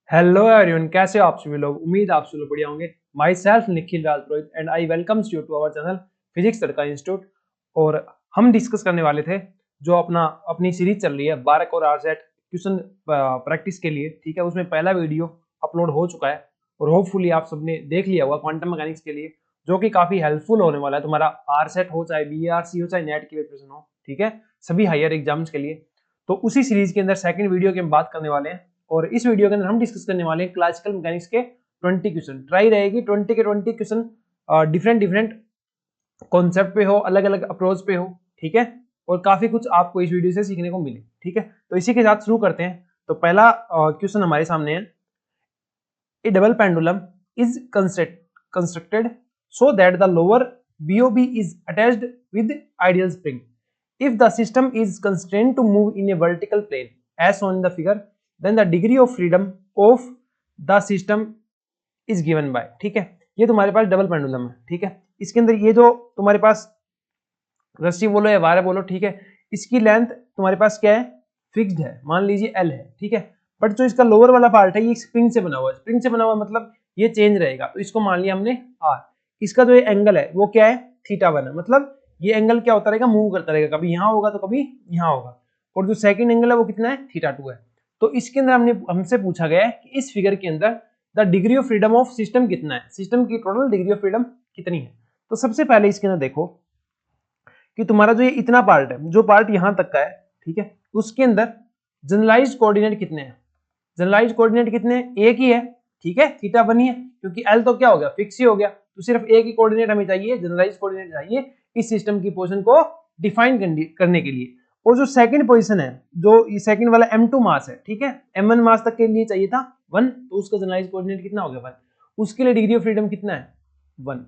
Hello everyone, कैसे हो आप सभी लोग। उम्मीद आप सभी लोग बढ़िया होंगे। Myself Nikhil Rajpurohit and I welcomes you to our channel physics Tadka institute. और हम डिस्कस करने वाले थे जो अपनी सीरीज चल रही है 12 और आरसेट क्वेश्चन प्रैक्टिस के लिए। ठीक है, उसमें पहला वीडियो अपलोड हो चुका है और होपफुली आप सबने देख लिया होगा क्वांटम मैकेनिक्स के लिए, जो कि काफी हेल्पफुल होने वाला है तुम्हारा आरसेट हो, चाहे बीआरसी हो, चाहे नेट की प्रिपरेशन हो। ठीक है, सभी हायर एग्जाम्स के लिए। तो उसी सीरीज के अंदर सेकंड वीडियो की हम बात करने वाले हैं और इस वीडियो के अंदर हम डिस्कस करने वाले हैं क्लासिकल मैकेनिक्स के 20 क्वेश्चन। ट्राई रहेगी 20 के 20 क्वेश्चन डिफरेंट डिफरेंट कॉन्सेप्ट पे हो, अलग अलग अप्रोच पे हो। ठीक है, और काफी कुछ आपको इस वीडियो से सीखने को मिले। ठीक है, तो इसी के साथ शुरू करते हैं। तो पहला क्वेश्चन हमारे सामने है, A double pendulum is constructed so that the lower BOB is attached with ideal spring. If the system is constrained to move in a vertical plane as shown in the figure, then the degree of freedom of the system is given by। ठीक है, ये तुम्हारे पास double pendulum है। ठीक है, इसके अंदर ये जो तुम्हारे पास रस्सी बोलो या वायर बोलो, ठीक है, इसकी लेंथ तुम्हारे पास क्या है, फिक्स्ड है, मान लीजिए एल है। ठीक है, बट जो इसका लोअर वाला पार्ट है ये स्प्रिंग से बना हुआ है। स्प्रिंग से बना हुआ मतलब ये चेंज रहेगा, तो इसको मान लिया हमने आर। इसका जो ये एंगल है वो क्या है, थीटा 1 है। मतलब ये एंगल क्या होता रहेगा, मूव करता रहेगा, कभी यहाँ होगा तो कभी यहाँ होगा। और जो सेकंड एंगल है वो कितना है, थीटा 2 है। तो इसके अंदर हमसे पूछा गया है कि इस फिगर के अंदर the degree of freedom of system कितना है, सिस्टम की टोटल डिग्री ऑफ फ्रीडम कितनी है। तो सबसे पहले इसके अंदर देखो कि तुम्हारा जो ये इतना पार्ट है, जो पार्ट यहां तक का है, ठीक है, उसके अंदर जनरलाइज्ड कोऑर्डिनेट कितने हैं। जनरलाइज्ड कोऑर्डिनेट कितने हैं, एक ही है। ठीक है, थीटा 1 ही है, क्योंकि एल तो क्या हो गया, फिक्स ही हो गया। तो सिर्फ एक ही कोऑर्डिनेट हमें चाहिए, जनरलाइज्ड कोऑर्डिनेट चाहिए इस सिस्टम की पोजीशन को डिफाइन करने के लिए। और जो सेकंड पोजीशन है, जो ये सेकंड वाला m2 मास है, ठीक है, m1 मास तक के लिए चाहिए था 1, तो उसका जनरलाइज्ड कोऑर्डिनेट कितना हो गया 1। उसके लिए डिग्री ऑफ फ्रीडम कितना है 1।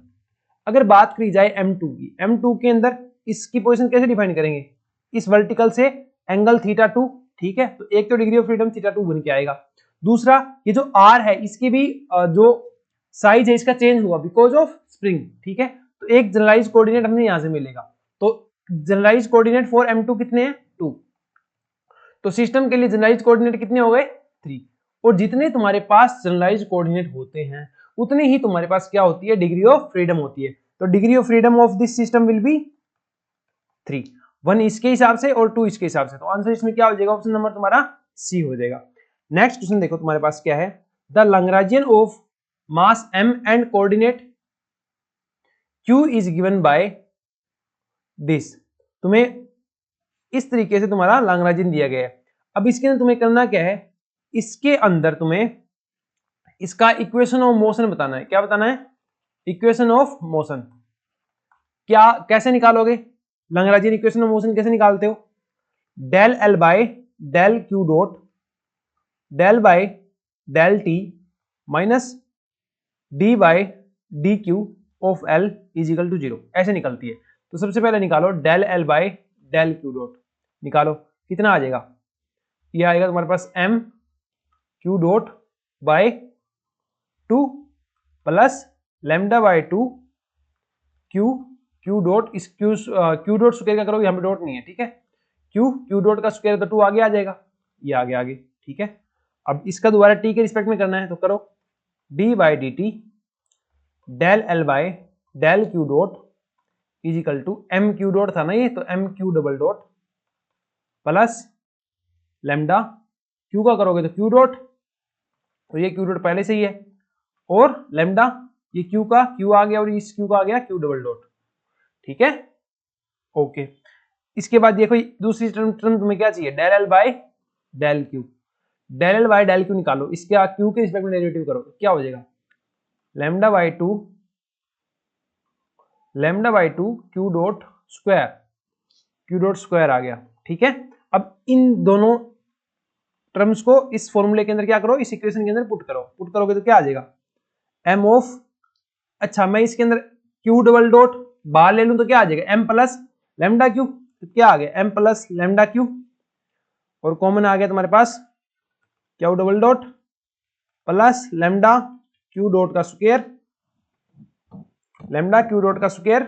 अगर बात करी जाए m2 की, m2 के अंदर इसकी पोजीशन कैसे डिफाइन करेंगे, इस वर्टिकल से एंगल थीटा 2। ठीक है, तो एक तो डिग्री ऑफ फ्रीडम थीटा 2 बन के आएगा। दूसरा ये जो r है इसकी भी जो साइज है इसका चेंज हुआ बिकॉज ऑफ स्प्रिंग। ठीक है, तो एक जनरलाइज कोऑर्डिनेट हमने यहां से मिलेगा। तो जनरलाइज कोऑर्डिनेट फॉर m2 कितने हैं 2। तो सिस्टम के लिए जनरलाइज कोऑर्डिनेट कितने हो गए 3। और जितने तुम्हारे पास जनरलाइज कोऑर्डिनेट होते हैं उतने ही तुम्हारे पास क्या होती है, डिग्री ऑफ फ्रीडम होती है। तो degree of freedom of this system will be 3, 1 इसके हिसाब से और 2 इसके हिसाब से। तो आंसर इसमें क्या हो जाएगा, ऑप्शन नंबर तुम्हारा सी हो जाएगा। नेक्स्ट क्वेश्चन देखो तुम्हारे पास क्या है, the Lagrangian of mass m and coordinate q is given by this. तुम्हें इस तरीके से तुम्हारा लैग्रेंजियन दिया गया है। अब इसके अंदर तुम्हें करना क्या है, इसके अंदर तुम्हें इसका इक्वेशन ऑफ मोशन बताना है। क्या बताना है, इक्वेशन ऑफ मोशन। क्या कैसे निकालोगे, लैग्रेंजियन इक्वेशन ऑफ मोशन कैसे निकालते हो, del L by del q dot del by del t minus d by d q of L is equal to 0, ऐसे निकलती है। तो सबसे पहले निकालो del L by del q dot, निकालो कितना आ जाएगा, ये आएगा तुम्हारे पास m q dot by 2 plus lambda by 2 Q dot, इस क्यू डॉट स्क्वायर का करोगे, यहाँ पे डॉट नहीं है। ठीक है, क्यू डॉट का स्क्वायर तो 2 आगे आ जाएगा, ये आगे। ठीक है, अब इसका दोबारा टी के रिस्पेक्ट में करना है, तो करो d by d t del L by del q dot is equal to m q dot था ना ये, तो m q double dot plus lambda, q का करोगे तो क्यू डॉट, तो ये क्यू डॉट पहले से ही है, और लैम्डा ये क्यू का क्यू आ गया और इस क्यू का आ गया क्यू डबल डॉट। ठीक है, ओके। इसके बाद देखो दूसरी टर्म तुम्हें क्या चाहिए, del L by del q. Del L by del q निकालो, इसके क्यू के रिस्पेक्ट में डेरिवेटिव करो, क्या हो जाएगा, lambda by 2 Q dot square आ गया। ठीक है, अब इन दोनों टर्म्स को इस फॉर्मूले के अंदर क्या करो, इस इक्वेशन के अंदर पुट करोगे तो क्या आ जाएगा, एम ऑफ, अच्छा मैं इसके अंदर क्यू डबल डॉट बाहर ले लूं तो क्या आ जाएगा, एम प्लस लैम्डा क्यू, तो क्या आ गया एम प्लस लैम्डा क्यू, और कॉमन आ गया तुम्हारे पास Q double dot plus lambda Q dot का स्क्वायर, लैम्डा क्यू डॉट का square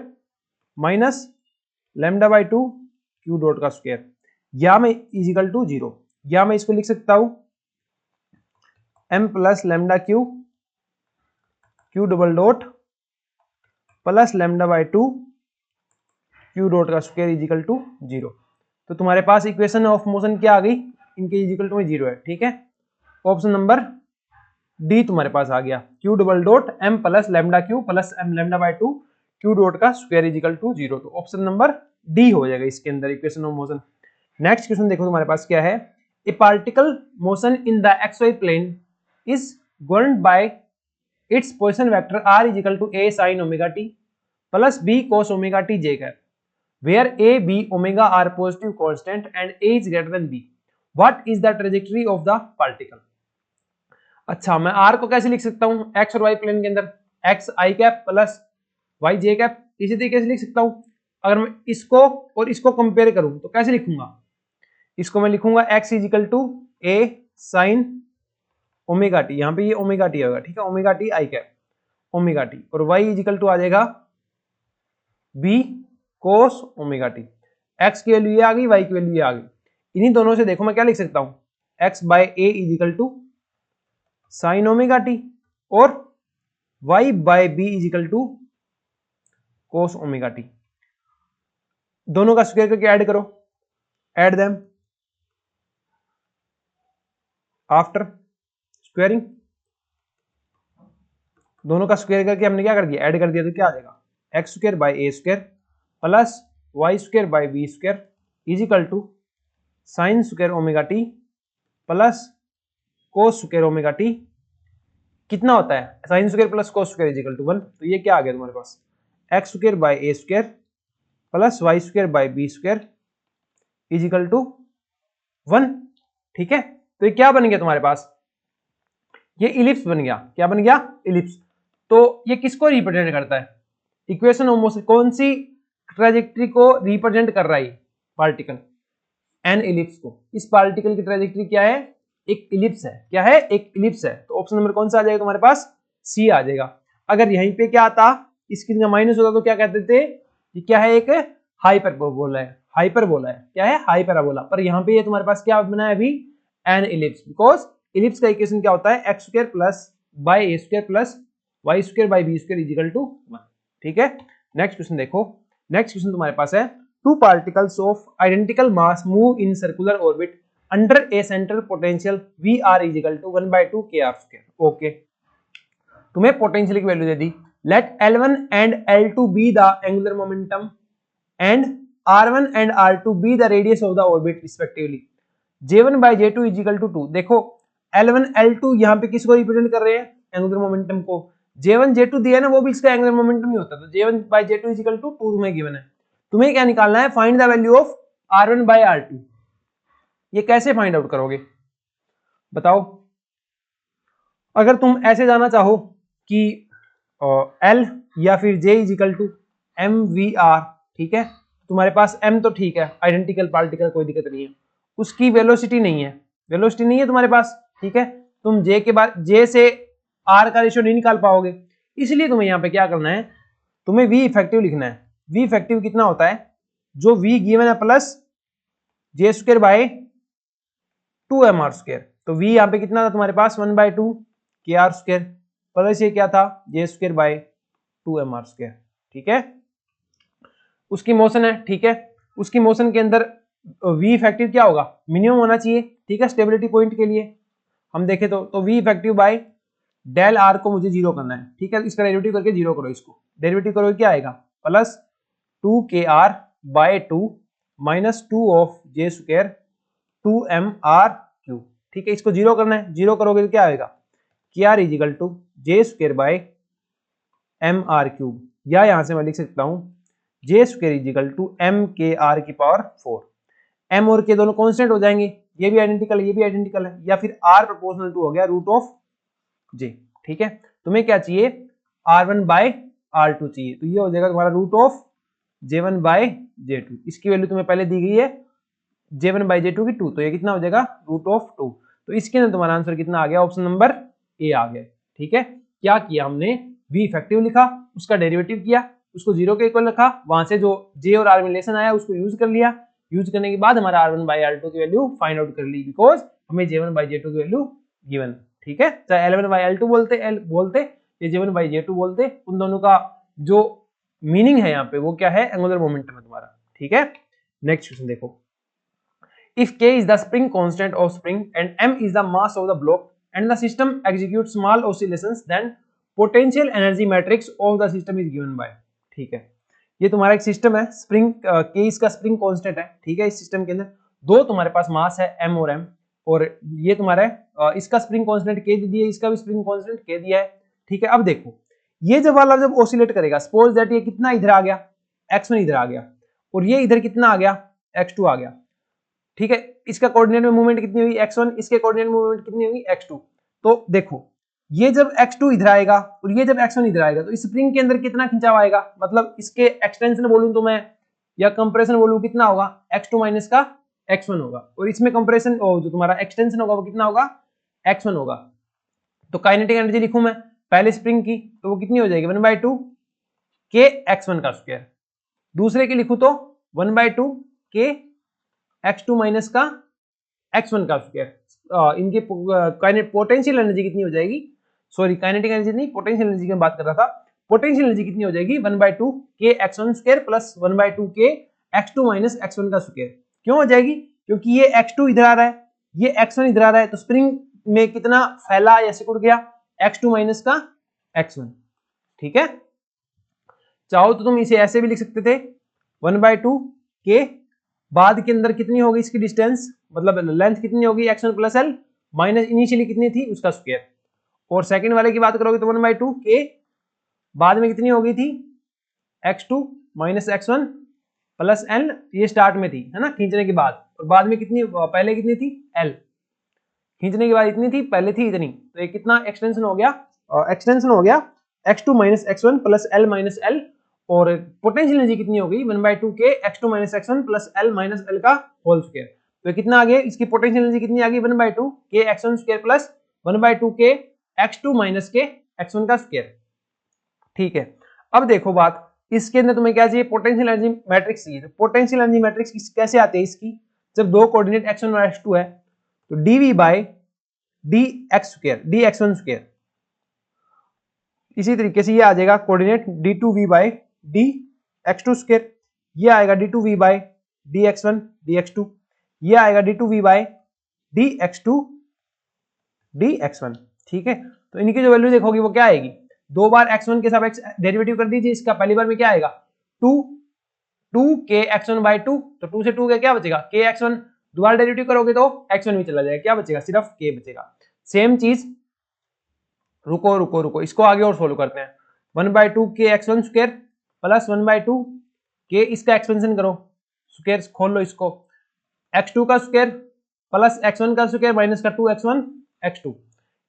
minus lambda by 2 Q dot का स्क्वायर, या मैं इजिकल टू 0, या मैं इसको लिख सकता हूं m plus lambda Q Q double dot plus lambda by 2 Q dot का स्क्वायर इज इक्वल टू 0। तो तुम्हारे पास इक्वेशन ऑफ मोशन क्या आ गई, इनके इज इक्वल टू में 0 है, ठीक है। ऑप्शन नंबर डी तुम्हारे पास आ गया, q double dot m plus lambda q plus m lambda by 2 Q dot का स्क्वायर इज इक्वल टू 0। तो ऑप्शन नंबर डी हो जाएगा इसके अंदर equation of motion. Next question देखो तुम्हारे पास क्या है, a particle motion in the xy plane is governed by its position vector r is equal to a sin omega t plus b cos omega t j cap where a b omega are positive constant and a is greater than b, what is the trajectory of the particle। अच्छा, मैं r को कैसे लिख सकता हूं x और y plane के अंदर, x i cap plus y j cap, इसी तरीके से लिख सकता हूं। अगर मैं इसको और इसको कंपेयर करूं तो कैसे लिखूंगा, इसको मैं लिखूंगा x is equal to a sin omega t, यहाँ पे ये ओमेगा टी होगा, ठीक है, omega t I cap omega t, और y इज इक्वल टू आ जाएगा b cos omega t. x की वैल्यू ये आ गई, y की वैल्यू ये आ गई। इन्हीं दोनों से देखो मैं क्या लिख सकता हूं, x by a is equal to sine omega t और y by b is equal to cos omega t. दोनों का स्क्वायर करके ऐड करो, ऐड देम आफ्टर स्क्वायरिंग, दोनों का स्क्वायर करके हमने क्या कर दिया, ऐड कर दिया, तो क्या आ जाएगा X square by A square plus Y square by B square is equal to sine square omega T plus cos square omega T. कितना होता है, sine square plus cos square is equal to 1। तो ये क्या आ गया तुम्हारे पास, X square by A square plus Y square by B square is equal to 1, ठीक है। तो ये क्या बन गया तुम्हारे पास, ये इलिप्स बन गया। क्या बन गया, इलिप्स। तो ये किसको रिप्रेजेंट करता है, इक्वेशन ऑफ मोशन, कौन सी ट्रेजेक्टरी को रिप्रेजेंट कर रहा है पार्टिकल, एन इलिप्स को। इस पार्टिकल की ट्रेजेक्टरी क्या है, एक इलिप्स है। क्या है, एक इलिप्स है। तो ऑप्शन नंबर कौन सा आ जाएगा तुम्हारे पास, सी आ जाएगा। अगर यहीं पे क्या आता, इसकी जगह माइनस होता तो क्या कहते थे, ये क्या है, एक हाइपरबोला है, हाइपरबोला है, क्या है, हाइपरबोला। पर यहाँ पे ये तुम्हारे पास क्या बना है अभी, एन इलिप्स, बिकॉज इलिप्स का इक्वेशन क्या होता है, x square plus by A square plus Y square by B square is equal to 1, ठीक है। नेक्स्ट क्वेश्चन देखो, नेक्स्ट क्वेश्चन तुम्हारे पास है, two particles of identical mass move in circular orbit under a central potential V r is equal to 1/2 k r square. Okay, तुम्हें potential की value दे दी, let L1 and L2 be the angular momentum and R1 and R2 be the radius of the orbit respectively, J1 by J2 is equal to 2। देखो L1 L2 यहाँ पे किसको represent कर रहे हैं, एंगुलर मोमेंटम को। J1 J2 दिया है ना, वो भी इसका एंगुलर मोमेंटम ही होता है। तो J1 by J2 is equal to 2 तुम्हें गिवन है। तुम्हें क्या निकालना है, find the value of R1 by R2। ये कैसे फाइंड आउट करोगे बताओ। अगर तुम ऐसे जाना चाहो कि L या फिर J is equal to MVR, ठीक है, तुम्हारे पास M तो ठीक है, आइडेंटिकल पार्टिकल, कोई दिक्कत नहीं है। उसकी वेलोसिटी नहीं है, वेलोसिटी नहीं है तुम्हारे पास, ठीक है। तुम J के बाद J से R का रेशियो नहीं निकाल पाओगे, इसलिए तुम्हें यहाँ पे क्या करना है, तुम्हें V इफेक्टिव लिखना है। V इफेक्टिव कितना होता है, जो V गिवन है plus J square bye 2mr square. तो V यहाँ पे कितना था तुम्हारे पास, 1/2 KR स्क्वायर प्लस ये क्या था, J square bye 2mr square, ठीक है। उसकी मोशन है, ठीक है, उसकी मोशन के अंदर V इफेक्टिव क्या होगा, मिनिमम होना चाहिए, ठीक है, स्टेबिलिटी पॉइंट के लिए हम देखें तो V effective by del R को मुझे 0 करना है, ठीक है। इसका डेरिवेटिव करके 0 करो, इसको डेरिवेटिव करो, क्या आएगा, plus 2KR by 2 minus 2 of J square 2mr cube, ठीक है। इसको 0 करना है, 0 करोगे तो क्या आएगा, KR is equal to J square by mr cube, या यहां से मैं लिख सकता हूं J square is equal to MKR की पावर 4। M और K दोनों कांस्टेंट हो जाएंगे, ये भी आइडेंटिकल है, ये भी आइडेंटिकल है, या फिर R प्रोपोर्शनल टू हो गया रूट ऑफ J, ठीक है। तुम्हें क्या चाहिए, R1 बाय R2 चाहिए, तो ये हो जाएगा तुम्हारा root of J1 by J2। इसकी वैल्यू तुम्हें पहले दी गई है J1 बाय J2 की 2, तो ये कितना हो जाएगा, रूट ऑफ 2। तो इसके अंदर तुम्हारा आंसर कितना आ गया, ऑप्शन नंबर ए आ गया, ठीक है। क्या किया हमने, V इफेक्टिव लिखा, उसका डेरिवेटिव किया, उसको 0 के इक्वल रखा, वहां से जो J और R में रिलेशन आया उसको यूज कर लिया, यूज करने के बाद हमारा R1 बाय R2 की वैल्यू फाइंड आउट कर ली, बिकॉज हमें J1 बाय J2 की वैल्यू गिवन, ठीक है, चाहे L1/L2 बोलते या J1/J2 बोलते, उन दोनों का जो मीनिंग है यहाँ पे वो क्या है, एंगुलर मोमेंटम है तुम्हारा। ठीक है, नेक्स्ट क्वेश्चन देखो, if k is the spring constant of spring and m is the mass of the block and the system executes small oscillations, then potential energy matrix of the system is given by। ठीक है, ये तुम्हारा एक system है, spring k इसका spring constant है। ठीक है, इस सिस्टम के अंदर दो तुम्हारे पास मास है m और m, और ये तुम्हारा इसका स्प्रिंग कांस्टेंट k दिया है, इसका भी स्प्रिंग कांस्टेंट k दिया है। ठीक है, अब देखो ये जब वाला जब ऑसिलेट करेगा, सपोज दैट ये कितना इधर आ गया, x1 इधर आ गया, और ये इधर कितना आ गया, x2 आ गया। ठीक है, इसका कोऑर्डिनेट में मूवमेंट कितनी हुई, x1, इसके कोऑर्डिनेट में मूवमेंट कितनी हुई, x2। तो देखो ये जब x2 इधर आएगा और ये जब x1 इधर आएगा, तो इस स्प्रिंग के अंदर कितना खिंचाव आएगा, मतलब इसके एक्सटेंशन बोलूं तो मैं या कंप्रेशन बोलूं, कितना होगा, x2 माइनस का x1 होगा, और इसमें कंप्रेशन जो तुम्हारा एक्सटेंशन होगा वो कितना होगा, x1 होगा। तो काइनेटिक एनर्जी लिखूं मैं पहले स्प्रिंग की, तो वो कितनी हो जाएगी, 1/2 k x1 का स्क्वायर। दूसरे की लिखूं तो 1/2 k x2 माइनस का x1 का स्क्वायर। इनकी पोटेंशियल एनर्जी कितनी हो जाएगी, सॉरी काइनेटिक एनर्जी नहीं, पोटेंशियल एनर्जी की बात कर रहा था। पोटेंशियल एनर्जी कितनी हो जाएगी, 1/2 k x1 square plus 1/2 k x2 minus x1 का स्क्वायर। क्यों हो जाएगी, क्योंकि ये x2 इधर आ रहा है, ये x1 इधर आ रहा है, तो स्प्रिंग में कितना फैला या सिकुड़ गया, x2 माइनस का x1। ठीक है, चाहो तो तुम इसे ऐसे भी लिख सकते थे, 1/2 k बाद के अंदर कितनी होगी इसकी डिस्टेंस, मतलब लेंथ कितनी होगी, x1 plus l minus initially कितनी थी उसका स्क्वायर। और सेकंड वाले की बात करोगे तो 1/2 k बाद में कितनी हो गई थी, x2 minus x1 plus l, ये स्टार्ट में थी, है ना, खींचने के बाद, और बाद में कितनी, पहले कितनी थी, l, खींचने के बाद इतनी थी, पहले थी इतनी, तो ये कितना एक्सटेंशन हो गया, एक्सटेंशन हो गया x2 minus x1 plus l minus l। और पोटेंशियल एनर्जी कितनी हो गई, 1/2 k x2 minus x1 plus l minus l का होल स्क्वायर। तो कितना आ गया, इसकी पोटेंशियल एनर्जी कितनी आ गई, 1/2 k x1 square plus 1/2 k x2 minus k x1 का स्क्वायर। ठीक है, अब देखो बात, इसके अंदर तुम्हें क्या चाहिए, पोटेंशियल एनर्जी मैट्रिक्स चाहिए। तो पोटेंशियल एनर्जी मैट्रिक्स कैसे आते हैं इसकी, जब दो कोऑर्डिनेट x1 और x2 है, तो dv by dx square dx1 square, इसी तरीके से ये आ जाएगा coordinate d2v bye dx2 square, ये आएगा d2v बाय dx1 dx2, ये आएगा d2v बाय dx2 dx1। ठीक है, तो इनकी जो वैल्यू देखोगी वो क्या आएगी, दो बार x1 के सापेक्ष डेरिवेटिव कर दीजिए इसका, पहली बार में क्या आएगा 2k x1 बाय 2, तो 2 से 2 का क्या बचेगा k x1, दोबारा डेरिवेटिव करोगे तो x1 भी चला जाएगा, क्या बचेगा, सिर्फ k बचेगा। सेम चीज, रुको इसको आगे और सोल्व करते हैं, 1/2 k x1 square plus 1/2 k, इसका एक्सपेंशन करो, स्क्वायर खोल लो इसको, x2 का स्क्वायर प्लस x1 का स्क्वायर माइनस का 2x1 x2।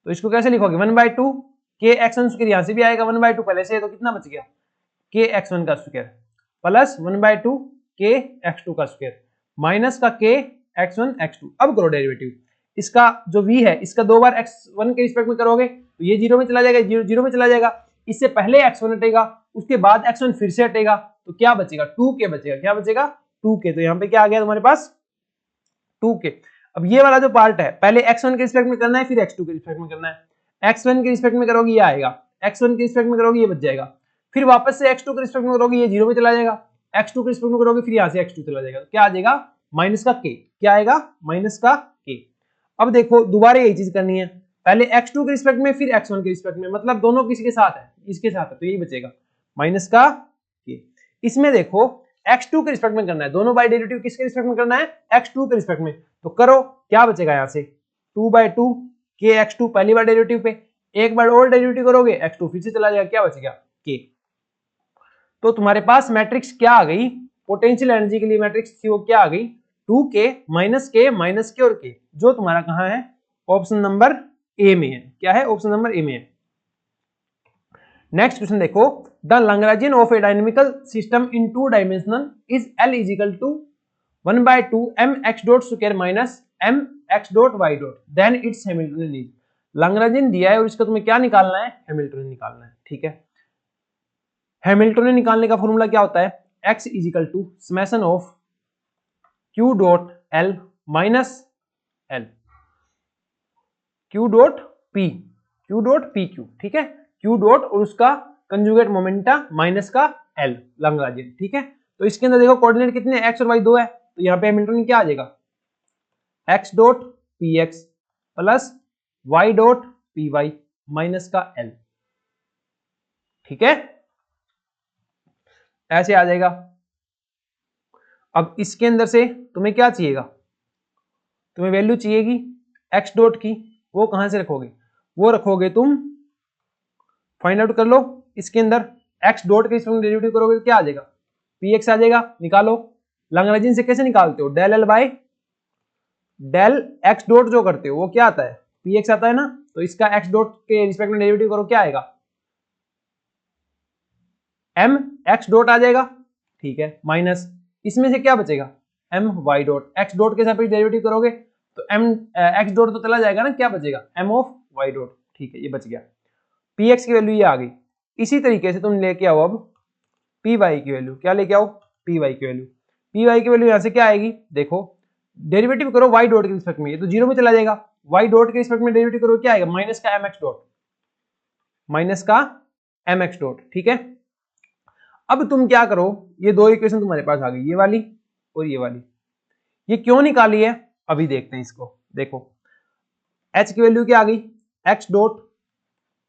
तो इसको कैसे लिखोगे, 1/2 k x1 स्क्वायर, यहां से भी आएगा 1/2 पहले से, तो कितना बच गया, k x1 का स्क्वायर प्लस 1/2 k x2 का स्क्वायर माइनस का k x1 x2। अब करो डेरिवेटिव, इसका जो v है इसका दो बार x1 के रिस्पेक्ट में करोगे तो ये जीरो में चला जाएगा, जीरो में चला जाएगा, इससे पहले x1 हटेगा, उसके बाद x1 फिर से हटेगा, तो क्या बचेगा, 2k बचेगा, क्या बचेगा, 2k। तो यहाँ पे क्या आ गया तुम्हारे पास 2k। अब ये वाला जो पार्ट है पहले x1 के रिस्पेक्ट में करना है, फिर x2 के रिस्पेक्ट में करना है। x1 के रिस्पेक्ट में करोगे ये आएगा, x1 के रिस्पेक्ट में करोगे ये बच जाएगा, फिर वापस से x2 के रिस्पेक्ट में करोगे ये जीरो में चला जाएगा, x2 के रिस्पेक्ट में करोगे फिर यहाँ से x2 चला जाएगा, तो क्या आ जाएगा, माइनस का k, क्या आएगा, माइनस का k। अब देखो दोबारा यही चीज करनी है, पहले x2 के रिस्पेक्ट में फिर x1 के रिस्पेक्ट में, मतलब दोनों किसके साथ है, इसके साथ है, तो यही बचेगा माइनस का k। इसमें देखो x2 के रिस्पेक्ट में करना है, दोनों बाय डेरिवेटिव किसके रिस्पेक्ट में करना है, x2 के रिस्पेक्ट में, तो करो, क्या बचेगा यहाँ से 2/2 k x2 पहली बार डेरिवेटिव पे, एक बार और डेरिवेटिव करोगे x2 फिर से चला जाएगा, क्या बचेगा k। तो तुम्हारे पास मैट्रिक्स क्या आ गई, पोटेंशियल एनर्जी के लिए मैट्रिक्स थी वो क्या आ गई, 2k माइनस k और k, जो तुम्हारा कहां है, ऑप्शन नंबर ए में है। क्या है, ऑप्शन नंबर ए में है। नेक्स्ट क्वेश्चन देखो, the Lagrangian of a dynamical system in two dimensional is L is equal to 1/2 mx dot square minus mx dot y dot, then its Hamiltonian is. Lagrangian दिया है और इसका तुम्हें क्या निकालना है, हैमिल्टनियन निकालना है। ठीक है, हैमिल्टनियन निकालने का फॉर्मूला क्या होता है, x is equal to summation of q dot l minus l, q dot p, q dot p q, ठीक है, क्यू डॉट और उसका कंजुगेट मोमेंटा माइनस का एल लैग्रांजियन, ठीक है। तो इसके अंदर देखो कोऑर्डिनेट कितने एक्स और वाई दो है, तो यहाँ पे हैमिल्टन क्या आ जाएगा, x dot p x plus y dot p y minus का एल, ठीक है, ऐसे आ जाएगा। अब इसके अंदर से तुम्हें क्या चाहिएगा, तुम्हें वैल्यू चाहिएगी एक्स डॉट की, वो कहां से रखोगे, वो रखोगे तुम, फाइंड आउट कर लो इसके अंदर एक्स डॉट के इसमें डेरिवेटिव करोगे तो क्या आ जाएगा, पी एक्स आ जाएगा, निकालो। लैग्रेंजियन से कैसे निकालते हो, del L by del x dot जो करते हो वो क्या आता है, पी एक्स आता है ना, तो इसका एक्स डॉट के रिस्पेक्ट में डेरिवेटिव करो, क्या आएगा, एम एक्स डॉट आ जाएगा, ठीक है, माइनस इसमें से क्या बचेगा, m y dot, x dot के साथ डेरिवेटिव करोगे तो एम एक्स डॉट तो चला जाएगा ना, क्या बचेगा, एम ऑफ वाई डॉट, ठीक है, ये बच गया। पी एक्स की वैल्यू ये आ गई। इसी तरीके से तुम लेके आओ अब पी वाई की वैल्यू, क्या लेके आओ, पी वाई की वैल्यू, पी वाई की वैल्यू यहां से क्या आएगी, देखो डेरिवेटिव करो वाई डॉट के रिस्पेक्ट में, ये तो जीरो में चला जाएगा, वाई डॉट के रिस्पेक्ट में डेरिवेटिव करो क्या आएगा, माइनस का एम एक्स डॉट, माइनस का एम एक्स डॉट, ठीक है। अब तुम क्या करो, ये दो इक्वेशन तुम्हारे पास आ गई, ये वाली और ये वाली, ये क्यों निकाली है अभी देखते हैं इसको। देखो h की वैल्यू क्या आ गई, x dot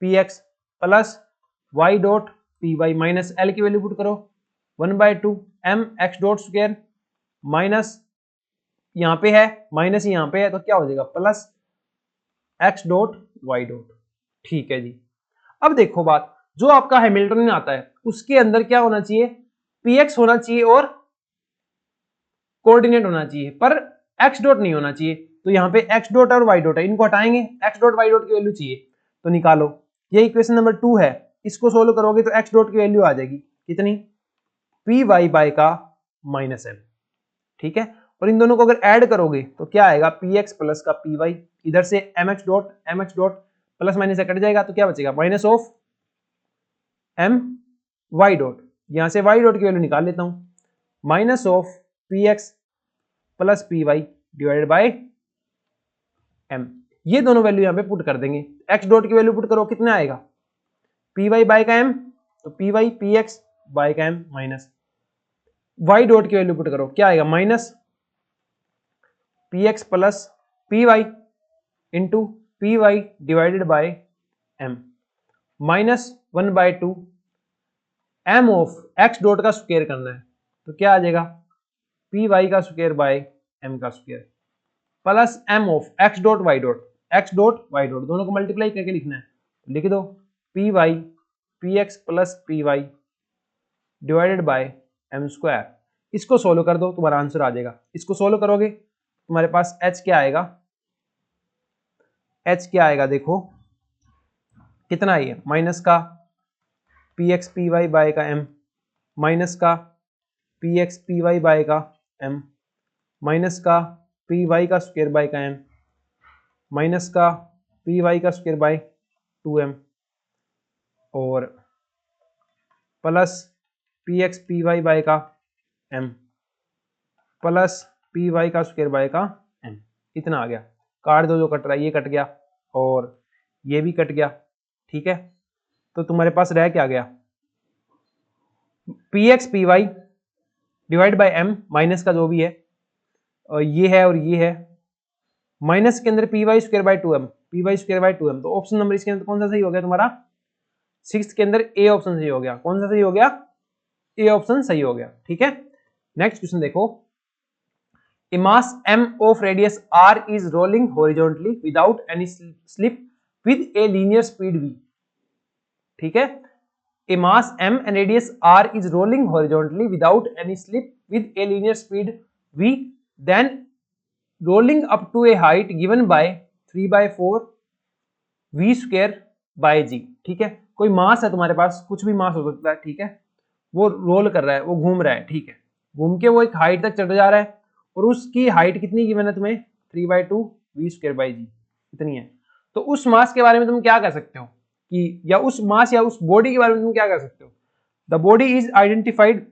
p x plus y dot p y minus L की वैल्यू पुट करो 1/2 m x dot square minus यहां पे है माइनस यहां पे है तो क्या हो जाएगा plus x dot y dot, ठीक है जी। अब देखो बात, जो आपका हैमिल्टन आता है उसके अंदर क्या होना चाहिए, पी एक्स होना चाहिए और कोऑर्डिनेट होना चाहिए, पर एक्स डॉट नहीं होना चाहिए, तो यहाँ पे एक्स डॉट और वाई डॉट है, इनको हटाएंगे, एक्स डॉट वाई डॉट की वैल्यू चाहिए तो निकालो, ये इक्वेशन नंबर 2 है, इसको सोल्व करोगे तो एक्स डॉट की वैल्यू आ जाएगी कितनी, पी वाई बाय का माइनस एम, ठीक है, और इन दोनों को अगर ऐड करोगे तो क्या आएगा, पी एक्स प्लस का पी वाई, इधर से m x dot plus minus से कट जाएगा तो क्या बचेगा, minus of m y dot, यहां से वाई डॉट की वैल्यू निकाल लेता हूं, minus of p x plus p y divided by m, ये दोनों वैल्यू यहां पे पुट कर देंगे, एक्स डॉट की वैल्यू पुट करो कितना आएगा, पी वाई बाय का एम, तो P Y p x by का एम माइनस वाई डॉट की वैल्यू पुट करो क्या आएगा, minus p x plus p y into p y divided by m minus 1/2 m of x dot का square करना है तो क्या आ जाएगा, पी वाई का स्क्वायर बाय एम का square plus m of x dot y dot, x dot y dot दोनों को मल्टीप्लाई करके लिखना है, लिख दो p Y p x plus p y divided by m square, इसको सोल्व कर दो तुम्हारा आंसर आ जाएगा, इसको सोल्व करोगे तुम्हारे पास h क्या आएगा, h क्या आएगा देखो कितना है, माइनस का p x p y by का एम माइनस का p x p y by का एम माइनस का पी वाई का स्क्वायर बाय का एम माइनस का पी वाई का स्क्वायर बाय 2m और plus p x p y by का एम प्लस पी वाई का स्क्वायर बाय का एम, इतना आ गया, काट दो जो कट रहा है, ये कट गया और ये भी कट गया, ठीक है, तो तुम्हारे पास रह क्या गया, p x p y divide by m minus का जो भी है और ये है माइनस के अंदर P Y square by 2m, P Y square by 2m, तो ऑप्शन नंबर इसके अंदर कौन सा सही हो गया तुम्हारा, 6 के अंदर ए ऑप्शन सही हो गया, कौन सा सही हो गया, ए ऑप्शन सही हो गया, ठीक है। नेक्स्ट क्वेश्चन देखो, a mass m of radius r is rolling horizontally without any slip with a linear speed v, ठीक है, a mass m and radius r is rolling horizontally without any slip with a linear speed v, then rolling up to a height given by 3/4 v square by g, ठीक है, कोई मास है तुम्हारे पास, कुछ भी मास हो सकता है, ठीक है, वो रोल कर रहा है, वो घूम रहा है, ठीक है, घूम के वो एक हाइट तक चढ़ जा रहा है और उसकी हाइट कितनी गिवन है तुम्हें, 3/2 v स्क्वायर बाई जी इतनी है, तो उस मास के बारे में तुम क्या कह सकते हो कि, या उस मास या उस बॉडी के बारे में तुम क्या कह सकते हो, the body is identified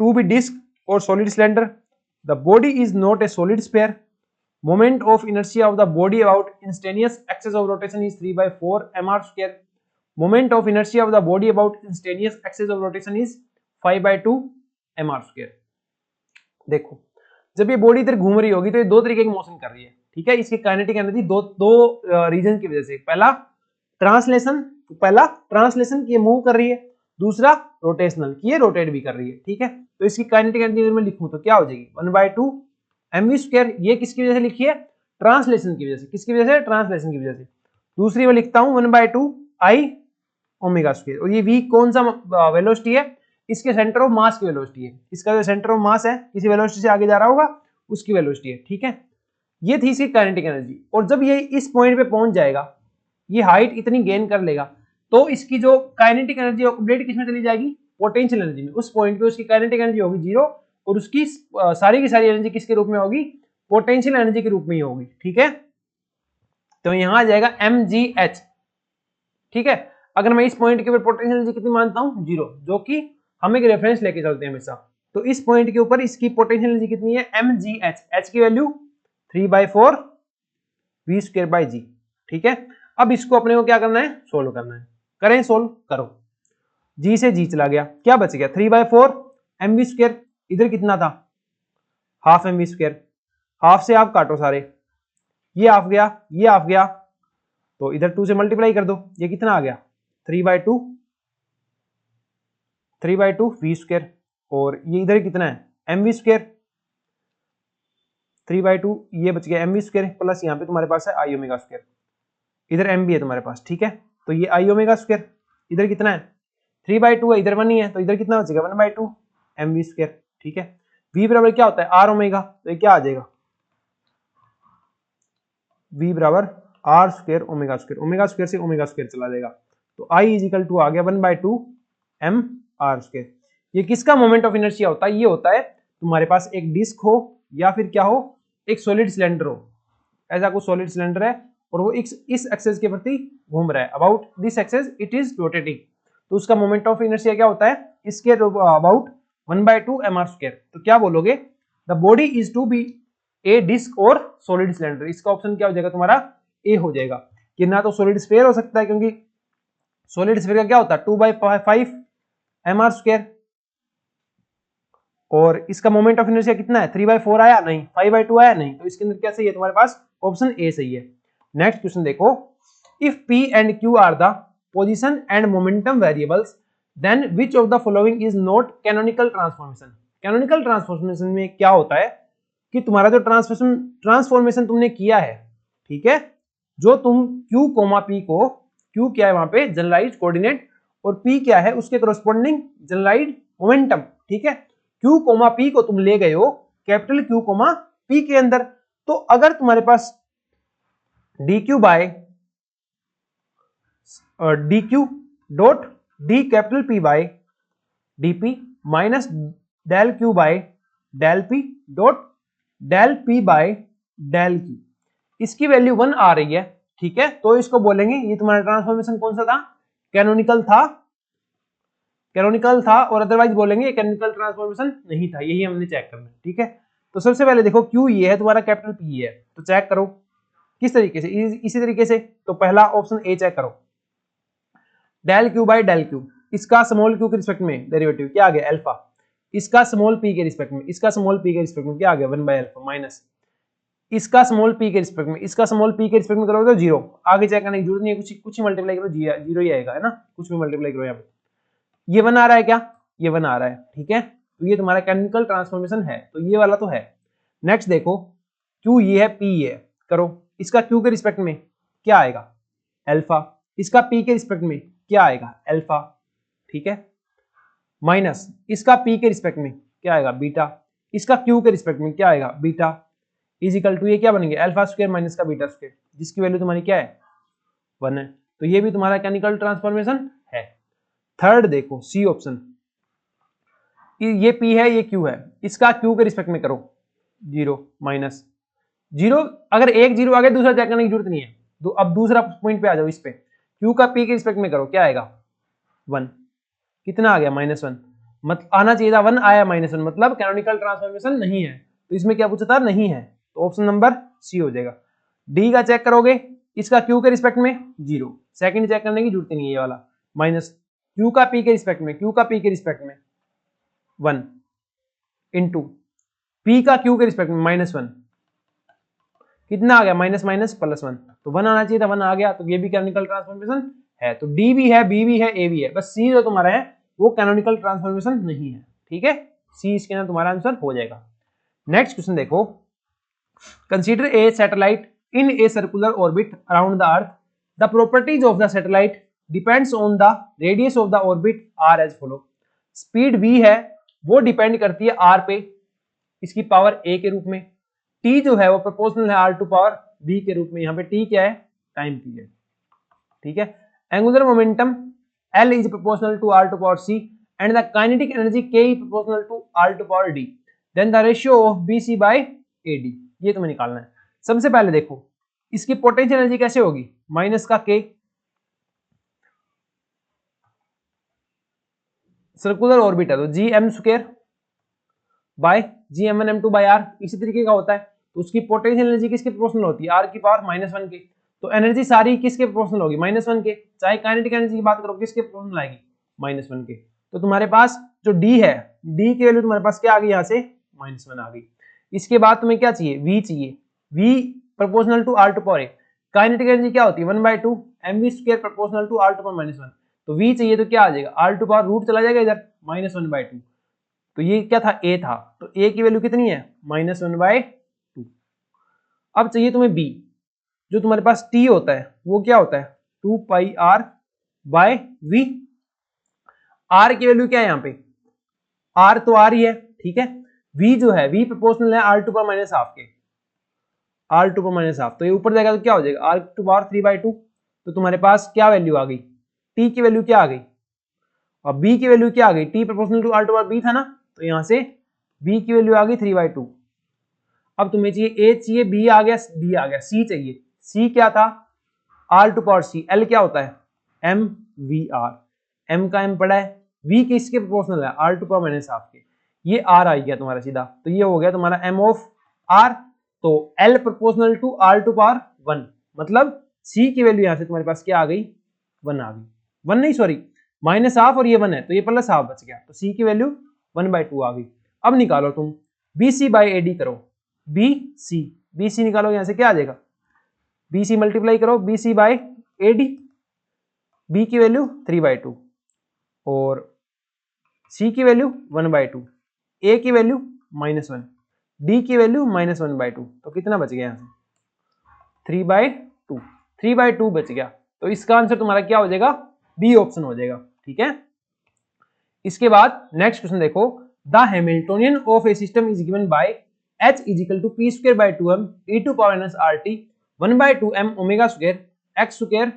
to be disc और solid cylinder, the body is not a solid sphere, moment of inertia of the body about instantaneous axis of rotation is 3/4 mr²। Moment of inertia of the body about instantaneous axis of rotation is 5/2 mr²। देखो जब ये body इधर घूम रही होगी तो ये दो तरीके की मोशन कर रही है, ठीक है। इसकी काइनेटिक एनर्जी दो रीजन की वजह से, पहला ट्रांसलेशन की ये मूव कर रही है, दूसरा रोटेशनल की ये रोटेट भी कर रही है, ठीक है। तो इसकी काइनेटिक एनर्जी अगर मैं लिखूं तो क्या हो जाएगी 1/2 mv²। ये किसकी वजह से लिखी है, ट्रांसलेशन की वजह से। किसकी वजह से, ट्रांसलेशन की वजह से। दूसरी मैं लिखता हूं 1/2 I ω²। और ये v कौन सा वेलोसिटी है, इसके सेंटर ऑफ मास की वेलोसिटी है। इसका जो सेंटर ऑफ मास है किसी वेलोसिटी से आगे जा रहा होगा उसकी वेलोसिटी है, ठीक है। ये थी इसकी काइनेटिक एनर्जी। और जब ये इस पॉइंट पे पहुंच जाएगा, ये हाइट इतनी गेन कर लेगा, तो इसकी जो काइनेटिक एनर्जी कंप्लीट किसमें चली जाएगी, पोटेंशियल एनर्जी में। उस पॉइंट पे उसकी काइनेटिक एनर्जी होगी 0 और उसकी सारी की सारी एनर्जी किसके रूप में होगी, पोटेंशियल एनर्जी के रूप में ही होगी, ठीक है। तो यहां आ जाएगा mgh, ठीक है। अगर मैं इस पॉइंट के ऊपर पोटेंशियल एनर्जी कितनी मानता हूं 0, जो कि हम एक रेफरेंस लेके चलते हैं हमेशा। तो इस पॉइंट के ऊपर इसकी पोटेंशियल एनर्जी कितनी है mgh, h की वैल्यू 3/4 v²/g, ठीक है। अब इसको अपने को क्या करना है, सोल्व करना है। करें सोल्व, करो। g से g चला गया, क्या बच गया 3/4 mv²। इधर कितना था, हाफ mv²। हाफ से आप काटो सारे, ये हाफ गया, ये हाफ गया, तो इधर 2 से मल्टीप्लाई कर दो, ये कितना आ गया 3/2 v²। और ये इधर कितना है mv², 3/2 ये बच गया mv² प्लस यहाँ पे तुम्हारे पास है I ω²। इधर m भी है तुम्हारे पास, ठीक है। तो ये I ω², इधर कितना है 3/2 है, इधर 1 ही है, तो इधर कितना बचेगा 1/2 mv², ठीक है। v बराबर क्या होता है r ओमेगा, तो ये क्या आ जाएगा v बराबर r² ω²। ω² से ω² चला जाएगा, तो I = आ गया 1/2 mr²। ये किसका मोमेंट ऑफ इनर्शिया होता है, ये होता है तुम्हारे पास एक डिस्क हो या फिर क्या हो, एक सॉलिड सिलेंडर हो। ऐसा कुछ सॉलिड सिलेंडर है और वो इस एक्सेस के प्रति घूम रहा है, about this axis it is rotating. तो उसका मोमेंट ऑफ इनर्शिया क्या होता है, इसके अबाउट 1/2 mr²। तो क्या बोलोगे, the body is to be a disc और सॉलिड सिलेंडर। इसका ऑप्शन क्या हो जाएगा तुम्हारा, ए हो जाएगा। कि ना तो सॉलिड स्फीयर हो सकता है, क्योंकि सॉलिड स्फीयर का क्या होता है 2/5 mr²। और इसका मोमेंट ऑफ इनर्शिया कितना है 3/4 आया नहीं, 5/2 आया नहीं, तो इसके अंदर क्या सही है तुम्हारे पास, ऑप्शन ए सही है। नेक्स्ट क्वेश्चन देखो, if P and Q are the position and momentum variables, then which of the following is not canonical transformation। Canonical transformation में क्या होता है कि तुम्हारा जो ट्रांसफॉर्मेशन तुमने किया है, ठीक है, जो तुम Q, P को, Q क्या है वहां पे जनरलाइज्ड कोऑर्डिनेट और P क्या है उसके कॉरस्पॉन्डिंग जनरलाइज्ड मोमेंटम, ठीक है। Q, P को तुम ले गए हो कैपिटल Q, P के अंदर। तो अगर तुम्हारे पास dq by dq dot d capital P by dp minus del q by del p dot del p by del q, इसकी वैल्यू 1 आ रही है, ठीक है। तो इसको बोलेंगे ये तुम्हारा ट्रांसफॉर्मेशन कौन सा था, कैनोनिकल था, और अदरवाइज बोलेंगे कैनोनिकल ट्रांसफॉर्मेशन नहीं था। यही हमने चेक करना है, ठीक है। तो सबसे पहले देखो Q ये है तुम्हारा कैपिटल P ये है, तो चेक करो किस तरीके से, इसी तरीके से। तो पहला ऑप्शन ए चेक करो, del Q by del Q, इसका स्मॉल q के रिस्पेक्ट में डेरिवेटिव क्या आ गया अल्फा, इसका स्मॉल p के रिस्पेक्ट में, इसका स्मॉल p के रिस्पेक्ट में क्या आ गया 1/अल्फा माइनस इसका स्मॉल p के रिस्पेक्ट में, इसका स्मॉल p के रिस्पेक्ट में करोगे तो 0। आगे चेक करने की जरूरत नहीं है, कुछ ही मल्टीप्लाई करो 0 ही आएगा, है ना। कुछ भी मल्टीप्लाई करो यहाँ पे, ये 1 आ रहा है क्या, ये 1 आ रहा है, ठीक है। तो ये तुम्हारा कैनोनिकल ट्रांसफॉर्मेशन है, तो ये वाला तो है। नेक्स्ट देखो Q ये है, P ये है, करो इसका Q के रिस्पेक्ट में क्या आएगा अल्फा, इसका P के रिस्पेक्ट में क्या आएगा अल्फा, ठीक है, माइनस इसका P के रिस्पेक्ट में क्या आएगा बीटा, इसका Q के रिस्पेक्ट में क्या आएगा बीटा, इजिकल टू ये क्या बनेंगे अल्फा स्क्वायर माइनस का बीटा स्क्वायर, जिसकी वैल्यू तुम्हारी क्या है 1 है। तो ये भी तुम्हारा कैनोनिकल ट्रांसफॉर्मेशन है। थर्ड देखो सी ऑप्शन, ये P है ये Q है, इसका Q के रिस्पेक्ट में करो 0 माइनस 0, अगर एक 0 आ गया दूसरा चेक करने की जरूरत नहीं है। अब दूसरा पॉइंट पे आ जाओ, इस पे Q का P के रिस्पेक्ट में करो क्या आएगा 1, कितना आ गया -1, मत आना चाहिए था 1 आया -1, मतलब कैनोनिकल ट्रांसफॉर्मेशन नहीं है। तो इसमें क्या पूछा था नहीं है, तो ऑप्शन नंबर सी हो जाएगा। डी का चेक करोगे, इसका क्यू के रिस्पेक्ट में 0, सेकंड चेक करने की जरूरत नहीं है ये वाला, माइनस क्यू का पी के रिस्पेक्ट में, क्यू का पी के रिस्पेक्ट में 1 इंटू पी का क्यू के रिस्पेक्ट में -1, कितना आ गया माइनस माइनस प्लस 1, तो 1 आना चाहिए था, 1 आ गया, तो ये भी कैनोनिकल ट्रांसफॉर्मेशन है। तो डी भी है, बी भी है, ए भी है, बस सी जो तुम्हारा है वो कैनोनिकल ट्रांसफॉर्मेशन नहीं है। ठीक है, सी इसके अंदर तुम्हारा आंसर हो जाएगा। नेक्स्ट क्वेश्चन देखो, consider a satellite in a circular orbit around the earth, the properties of the satellite depends on the radius of the orbit are as follow. Speed v है वो डिपेंड करती है r पे, इसकी power a के रूप में, t जो है वो प्रोपोर्शनल है r टू पावर b के रूप में, यहाँ पे t क्या है, टाइम पीरियड। ठीक है, angular momentum L is proportional to r to power c and the kinetic energy k is proportional to r to power d, then the ratio of bc by ad, ये तुम्हें निकालना है। सबसे पहले देखो इसकी पोटेंशियल एनर्जी कैसे होगी, माइनस का k, सर्कुलर ऑर्बिट है तो gm² bye gm1m2 bye r, इसी तरीके का होता है। तो उसकी पोटेंशियल एनर्जी किसके प्रोपोर्शनल होती है, r की पावर -1 के, तो एनर्जी सारी किसके प्रोपोर्शनल होगी, -1 के। चाहे काइनेटिक एनर्जी की बात करो किसके प्रोपोर्शनल आएगी, -1 के। तो तुम्हारे पास जो d है, d की वैल्यू तुम्हारे पास क्या आ गई, यहाँ से -1 आ गई। इसके बाद तुम्हें क्या चाहिए, v चाहिए, v proportional to r to power a, kinetic energy क्या होती है 1/2 mv² proportional to r to power -1, तो v चाहिए तो क्या आ जाएगा, r टू पावर रूट चला जाएगा इधर, -1/2, तो ये क्या था, a था, तो a की वैल्यू कितनी है, -1/2। अब चाहिए तुम्हें b, जो तुम्हारे पास t होता है वो क्या होता है 2πr बाय v, r की वैल्यू क्या है यहाँ पे, r तो r ही है, ठीक है, v जो है v प्रोपोर्शनल है r टू पावर -1/2 के, r टू पावर -1/2, तो ये ऊपर जाएगा तो क्या हो जाएगा r टू पावर 3/2, तो तुम्हारे पास क्या वैल्यू आ गई, t की वैल्यू क्या आ गई, और b की वैल्यू क्या आ गई, t proportional to r to power b था ना, तो यहां से b की वैल्यू आ गई 3/2। अब तुम्हें चाहिए a चाहिए, b आ गया, d आ गया, c चाहिए, c क्या था r to power c, l क्या होता है m v r, m का m पड़ा है, v किसके प्रोपोर्शनल है r टू पावर -1/2 के, ये r आ गया तुम्हारा सीधा, तो ये हो गया तुम्हारा m ऑफ r, तो l proportional to r to power 1, मतलब c की वैल्यू यहां से तुम्हारे पास क्या आ गई 1 आ गई, 1 नहीं सॉरी -1/2 और ये 1 है तो ये +1/2 बच गया, तो c की वैल्यू 1/2 आ गई। अब निकालो तुम BC बाई AD करो, BC निकालो, यहां से क्या आ जाएगा, BC मल्टीप्लाई करो BC बाई AD, B की वैल्यू 3/2 और C की वैल्यू 1/2, A की वैल्यू -1, D की वैल्यू -1/2, तो कितना बच गया यहां से 3/2, 3/2 बच गया, तो इसका आंसर तुम्हारा क्या हो जाएगा, बी ऑप्शन हो जाएगा। ठीक है, इसके बाद नेक्स्ट क्वेश्चन देखो, the Hamiltonian of a system is given by h is equal to p²/2m e to power rt 1/2m omega x²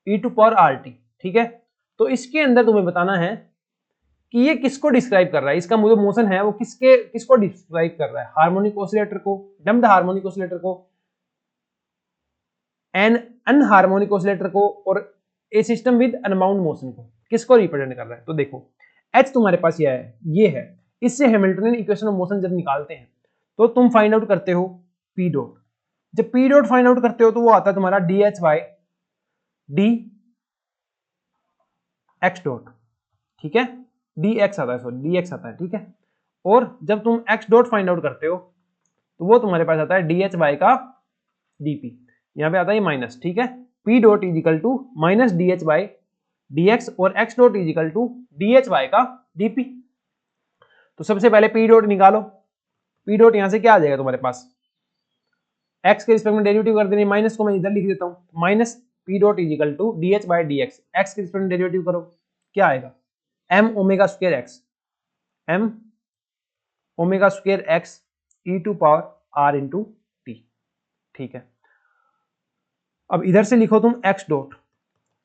e to power rt। ठीक है, तो इसके अंदर तुम्हें बताना है कि ये किसको डिस्क्राइब कर रहा है, इसका जो मोशन है वो किसको डिस्क्राइब कर रहा है, हार्मोनिक ऑसिलेटर को, डम्प्ड हार्मोनिक ऑसिलेटर को, एन अनहार्मोनिक ऑसिलेटर को, और ए सिस्टम विद अनबाउंड मोशन को, किसको रिप्रेजेंट कर रहा है। तो देखो H तुम्हारे पास ये है, इससे हैमिल्टनियन इक्वेशन ऑफ मोशन जब निकालते हैं तो तुम फाइंड आउट करते हो P डॉट, जब P डॉट फाइंड आउट करते हो तो वो आता है तुम्हारा dH by D X dot, ठीक है, dx आता है, सॉरी dx आता है, ठीक है, और जब तुम x डॉट फाइंड आउट करते हो तो वो तुम्हारे पास आता है dH बाय का dp, यहाँ पे आता है माइनस, ठीक है, P dot is equal to minus dH by dx और x dot is equal to dH by का dp। तो सबसे पहले P डॉट निकालो, P डॉट यहां से क्या आ जाएगा तुम्हारे पास, x के रिस्पेक्ट में डेरिवेटिव कर देनी, माइनस को मैं इधर लिख देता हूं, minus P dot is equal to dH by dx, x के रिस्पेक्ट में डेरिवेटिव करो, क्या आएगा m omega square x, m omega square x e to power r into T. ठीक है, अब इधर से लिखो तुम x डॉट,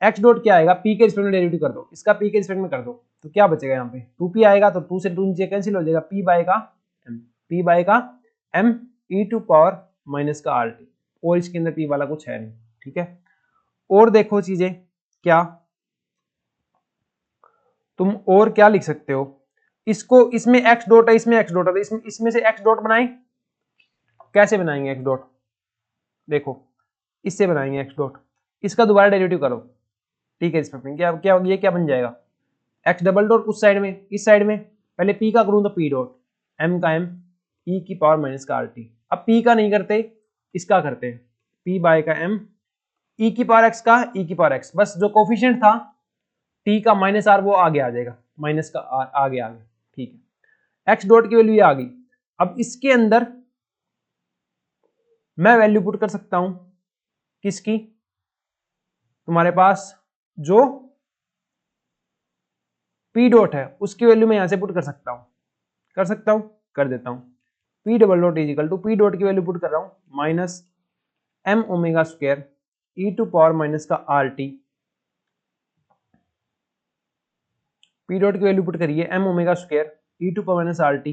x डॉट क्या आएगा, p के रिस्पेक्ट में डेरिवेटिव कर दो, इसका p के रिस्पेक्ट में कर दो, तो क्या बचेगा यहाँ पे 2p आएगा, तो 2 से 2 नीचे कैंसिल हो जाएगा, p बाय का m e to power minus का rt, और इसके अंदर p वाला कुछ है नहीं। ठीक है, और देखो चीजें क्या, तुम और क्या लिख सकते हो, इसको, इसमें x डॉट है, इसमें x डॉट है, तो इसमें से x डॉट बनाएं, कैसे बनाएंगे x डॉट, देखो इससे बनाएंगे एक्स डॉट, इसका दोबारा डेरिवेटिव करो, ठीक है, इस पर क्या क्या ये क्या बन जाएगा, एक्स डबल डॉट उस साइड में, इस साइड में पहले पी का करूं तो पी डॉट, एम का एम, ई की पावर माइनस का आर टी। अब पी का नहीं करते, इसका करते हैं, पी बाय का एम, ई की पावर एक्स का ई की पावर एक्स, बस जो कोफिशिएंट था टी का माइनस आर वो आगे आ जाएगा, माइनस का आर आगे आ गया, ठीक है। एक्स डॉट की वैल्यू ये आ गई। अब इसके अंदर मैं वैल्यू पुट कर सकता हूं किसकी, तुम्हारे पास जो पी डॉट है उसकी वैल्यू मैं यहां से पुट कर सकता हूं, कर देता हूं। P double dot is equal to, P dot की वैल्यू पुट कर रहा हूं minus M omega square E to power minus का आर टी, पी डॉट की वैल्यू पुट करिए M omega square E to power minus R T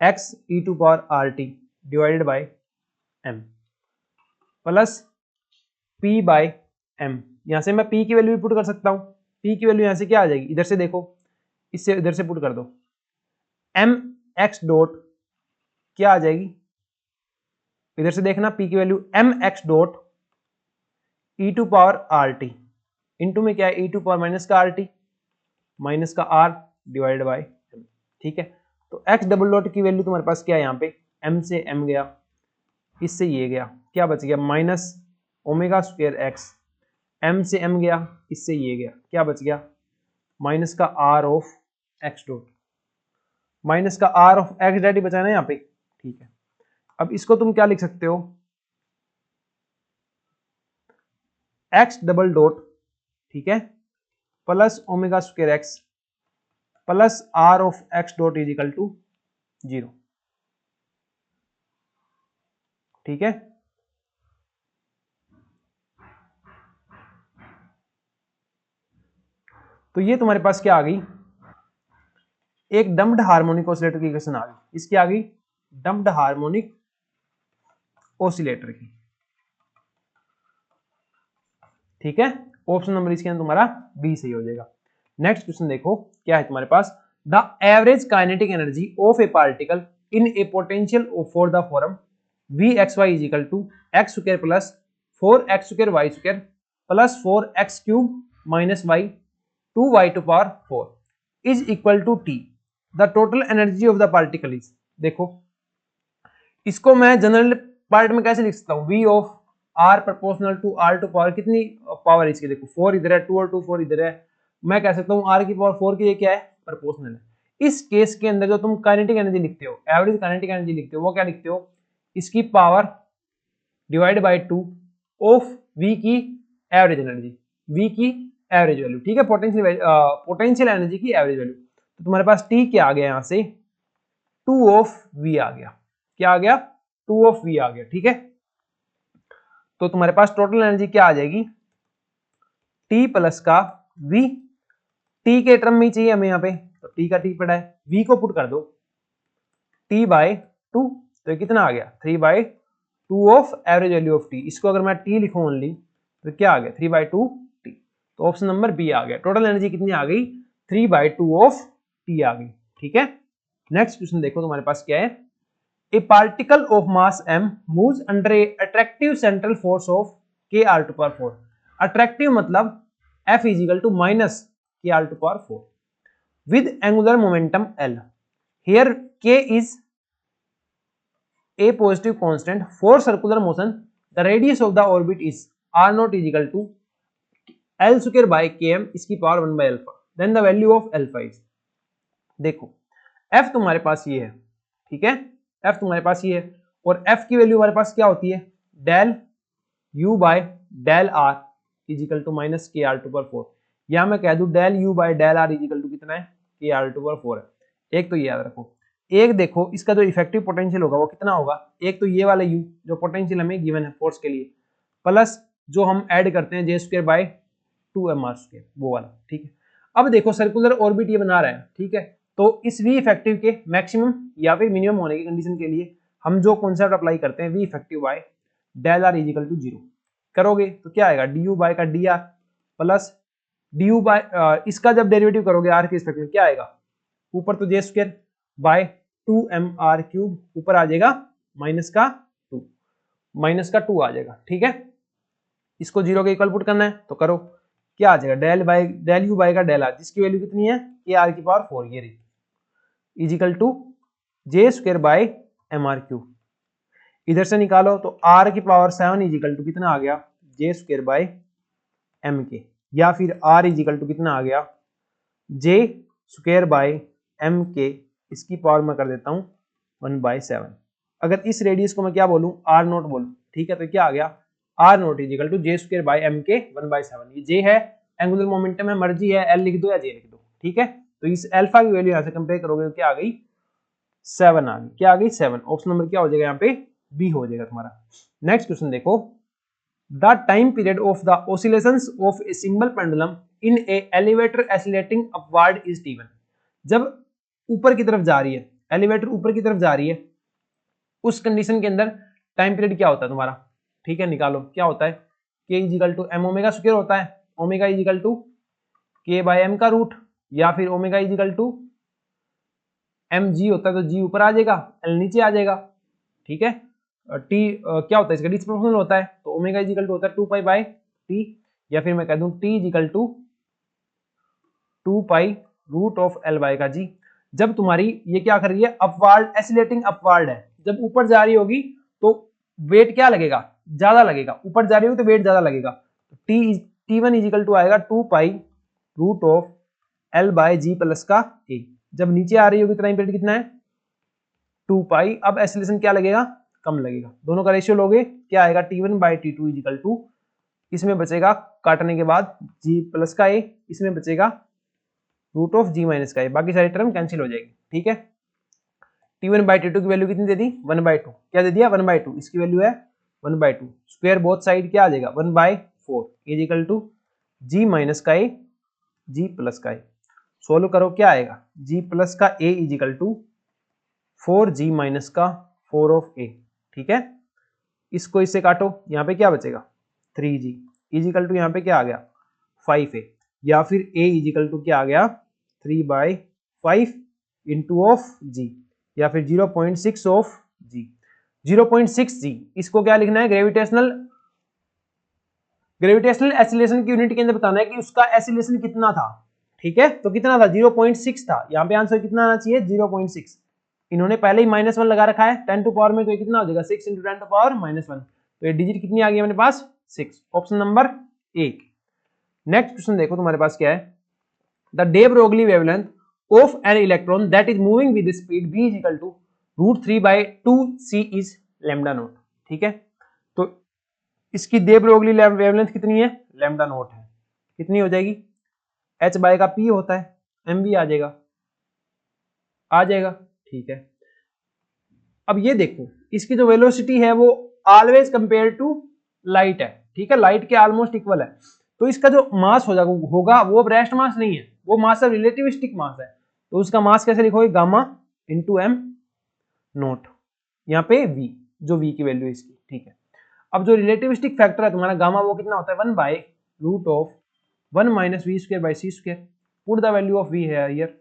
X E to power R T divided by M plus P by M. यहां से मैं P की value भी put कर सकता हूं, पी की वैल्यू यहां से क्या आ जाएगी, इधर से देखो, इससे इधर से पुट कर दो, एम एक्स डॉट क्या आ जाएगी, इधर से देखना पी की value M x dot E to power R T into में क्या है, ई टू पावर माइनस का आर टी माइनस का आर डिवाइड बाय एम, ठीक है। तो एक्स डबल डॉट की वैल्यू तुम्हारे पास क्या है, यहाँ पे एम से एम गया, इससे ये गया, क्या बच गया minus omega square X, M से एम गया, इससे ये गया, क्या बच गया माइनस का R of x dot, minus का आर ऑफ एक्स डैट ही बचा ना यहाँ पे, ठीक है। अब इसको तुम क्या लिख सकते हो, एक्स डबल डॉट, ठीक है, plus omega square X plus R of x dot is equal to 0, ठीक है। तो ये तुम्हारे पास क्या आ गई, एक डम्प्ड हार्मोनिक ऑसिलेटर की इक्वेशन आ गई, इसकी आ गई डम्प्ड हार्मोनिक ऑसिलेटर की, ठीक है। ऑप्शन नंबर इसके अंदर तुम्हारा बी सही हो जाएगा। नेक्स्ट क्वेश्चन देखो क्या है तुम्हारे पास, the average kinetic energy of a particle in a potential for the form V X Y is equal to X square plus 4x square Y square plus 4x cube minus Y 2y to power 4 is equal to T, the total energy of the particle is. देखो इसको मैं general part में कैसे लिख सकता हूँ, v of r proportional to r to power कितनी power इसकी, देखो 4 इधर है, 2 और 2 4 इधर है, मैं कह सकता हूँ r की पावर 4 की ये क्या है प्रोपोर्शनल है। इस केस के अंदर जो तुम काइनेटिक एनर्जी लिखते हो, एवरेज काइनेटिक एनर्जी लिखते हो, वो क्या लिखते हो, इसकी power divide by 2 of v की एवरेज एनर्जी, v की एवरेज वैल्यू, ठीक है, पोटेंशियल एनर्जी की एवरेज वैल्यू। तो तुम्हारे पास t क्या आ गया, यहां से 2 ऑफ v आ गया, क्या आ गया 2 ऑफ v आ गया, ठीक है। तो तुम्हारे पास टोटल एनर्जी क्या आ जाएगी, t प्लस का v, t के टर्म में ही चाहिए हमें यहाँ पे, तो t का t पड़ा है, v को पुट कर दो t बाय 2, तो ये कितना आ गया 3 बाय 2 of average value of t, इसको अगर मैं t लिखूं ओनली तो क्या आ गया 3 बाय 2 t, तो ऑप्शन नंबर बी आ गया, टोटल एनर्जी कितनी आ गई 3 बाय 2 ऑफ t आ गई, ठीक है। नेक्स्ट क्वेश्चन देखो तुम्हारे पास क्या है, a particle of mass m moves under a attractive central force of k r to power 4, attractive मतलब f is equal to minus k r to power 4 with angular momentum l, here k is a positive constant for circular motion, the radius of the orbit is r naught is equal to l square by km इसकी power 1 by alpha, then the value of alpha is। देखो f तुम्हारे पास ये है, ठीक है, f तुम्हारे पास ये है, और f की वैल्यू हमारे पास क्या होती है, del u by del r is equal to minus K R to power 4, या मैं कह दूं del u by del r is equal to कितना है के आर टू पावर 4 है। एक तो ये याद रखो, एक देखो इसका जो इफेक्टिव पोटेंशियल होगा वो कितना होगा, एक तो ये वाला u जो पोटेंशियल हमें गिवन है फोर्स के लिए, प्लस जो हम ऐड करते हैं जे स्क्वायर बाय 2mr स्क्वायर वो वाला, ठीक है। अब देखो सर्कुलर ऑर्बिट ये बना रहा है, ठीक है, तो इस वी इफेक्टिव के मैक्सिमम या फिर मिनिमम होने की कंडीशन के लिए हम जो कॉन्सेप्ट अप्लाई करते हैं V effective by del R is equal to 0 करोगे तो क्या आएगा डी यू बाय का D R plus D U by, इसका जब डेरिवेटिव करोगे आर के रिस्पेक्ट में क्या आएगा, ऊपर तो जे स्क्वायर बाय 2mr क्यूब, ऊपर आ जाएगा माइनस का 2, माइनस का 2 आ जाएगा। ठीक है, इसको 0 के इक्वल पुट करना है तो करो, क्या आ जाएगा, डेल यू बाई का डेल आर, जिसकी वैल्यू कितनी है, के आर की पावर 4 ये रही, is equal to J square by M R Q. इधर से निकालो तो आर की पावर 7 इजिकल टू कितना आ गया, जे स्क्वायर बाय एम के, या फिर आर इजिकल टू कितना आ गया, जे स्क्वायर बाय एम के, इसकी पावर मैं कर देता हूं 1/7। अगर इस रेडियस को मैं क्या बोलूं, आर नोट बोलूं। ठीक है, तो क्या आ गया, R naught is equal to J square by M K 1/7। ये जे है, एंगुलर मोमेंटम है, मर्जी है एल लिख दो या जे लिख दो। ठीक है, तो इस अल्फा की वैल्यू यहां से कंपेयर करोगे तो क्या आ गई, 7 आ गई। क्या आ गई, 7। ऑप्शन नंबर क्या हो जाएगा यहाँ पे, बी हो जाएगा तुम्हारा। नेक्स्ट क्वेश्चन देखो, the time period of the oscillations of a single pendulum in A elevator accelerating upward is t1। जब ऊपर की तरफ जा रही है, एलिवेटर ऊपर की तरफ जा रही है, उस कंडीशन के अंदर टाइम पीरियड क्या होता है तुम्हारा। ठीक है, निकालो, क्या होता है, K is equal to M omega square होता है, omega is equal to K by M का रूट, या फिर omega is equal to M G होता है तो जी ऊपर आ जाएगा, एल नीचे आ जाएगा। ठीक है, टी क्या होता है इसका, डिस्प्रोपोर्शनल होता है, तो ओमेगा इजिकल टू होता है 2 पाई बाय टी, या फिर मैं कह दूं T is equal to 2 pi root of L by का जी। जब तुम्हारी ये क्या कर रही है, अपवार्ड, एसिलेटिंग अपवार्ड है, जब ऊपर जा रही होगी तो वेट क्या लगेगा, ज्यादा लगेगा, ऊपर जा रही होगी तो वेट ज्यादा लगेगा। टी वन इजिकल टू आएगा 2 pi root of L by G plus का ए। जब नीचे आ रही होगी टाइम पीरियड कितना है, 2 पाई। अब एसिलेशन क्या लगेगा, कम लगेगा, दोनों का रेशियो लोगे क्या आएगा, T1 by T2 is equal to, इसमें बचेगा काटने के बाद G प्लस का A, इसमें बचेगा रूट ऑफ G माइनस का A, बाकी सारी टर्म कैंसिल हो जाएगी। ठीक है, T1 बाई T2 की वैल्यू कितनी दे दी, 1/2। क्या दे दिया, 1/2, इसकी वैल्यू है 1/2। स्क्वायर बोथ साइड क्या आ जाएगा, 1/4 इजिकल टू G माइनस का A, G प्लस का A। सोल्व करो, क्या आएगा, G प्लस का A इजिकल टू 4G माइनस का 4 ऑफ A। ठीक है, इसको इससे काटो, यहाँ पे क्या बचेगा, 3G इजिकल टू यहाँ पे क्या आ गया, 5A, या फिर A इजिकल टू क्या आ गया, 3/5 इंटू ऑफ G, या फिर 0.6 ऑफ G। 0.6G इसको क्या लिखना है, ग्रेविटेशनल एसिलेशन की यूनिट के अंदर बताना है कि उसका एसिलेशन कितना था। ठीक है, तो कितना था, 0.6 था। यहाँ पे आंसर कितना आना चाहिए, 0.6। इन्होंने पहले ही -1 लगा रखा है 10 टू पावर में, तो ये कितना हो जाएगा, 6 इंटू 10 टू पावर -1। तो ये डिजिट कितनी आ गई मेरे पास, 6। Option number 1। नेक्स्ट क्वेश्चन देखो तुम्हारे पास क्या है, the de Broglie wavelength of an electron that is moving with speed v equal to √3/2c is lambda naught. ठीक है, तो इसकी दे ब्रोगली वेवलेंथ कितनी है, लैम्डा नॉट है, कितनी हो जाएगी, h बाय का p होता है, mv आ जाएगा, ठीक है। अब ये देखो, इसकी जो वेलोसिटी है वो ऑलवेज कंपेयर टू लाइट है। ठीक है, लाइट के ऑलमोस्ट इक्वल है, तो इसका जो मास होगा वो अब रेस्ट मास नहीं है, वो मास अब रिलेटिविस्टिक मास है। तो उसका मास कैसे लिखोगे, गामा इंटू एम नोट, यहाँ पे v, जो v की वैल्यू है इसकी। ठीक है, अब जो रिलेटिविस्टिक फैक्टर है तुम्हारा गामा, वो कितना होता है, 1/√1 minus V square by C square. Put the value of v है हियर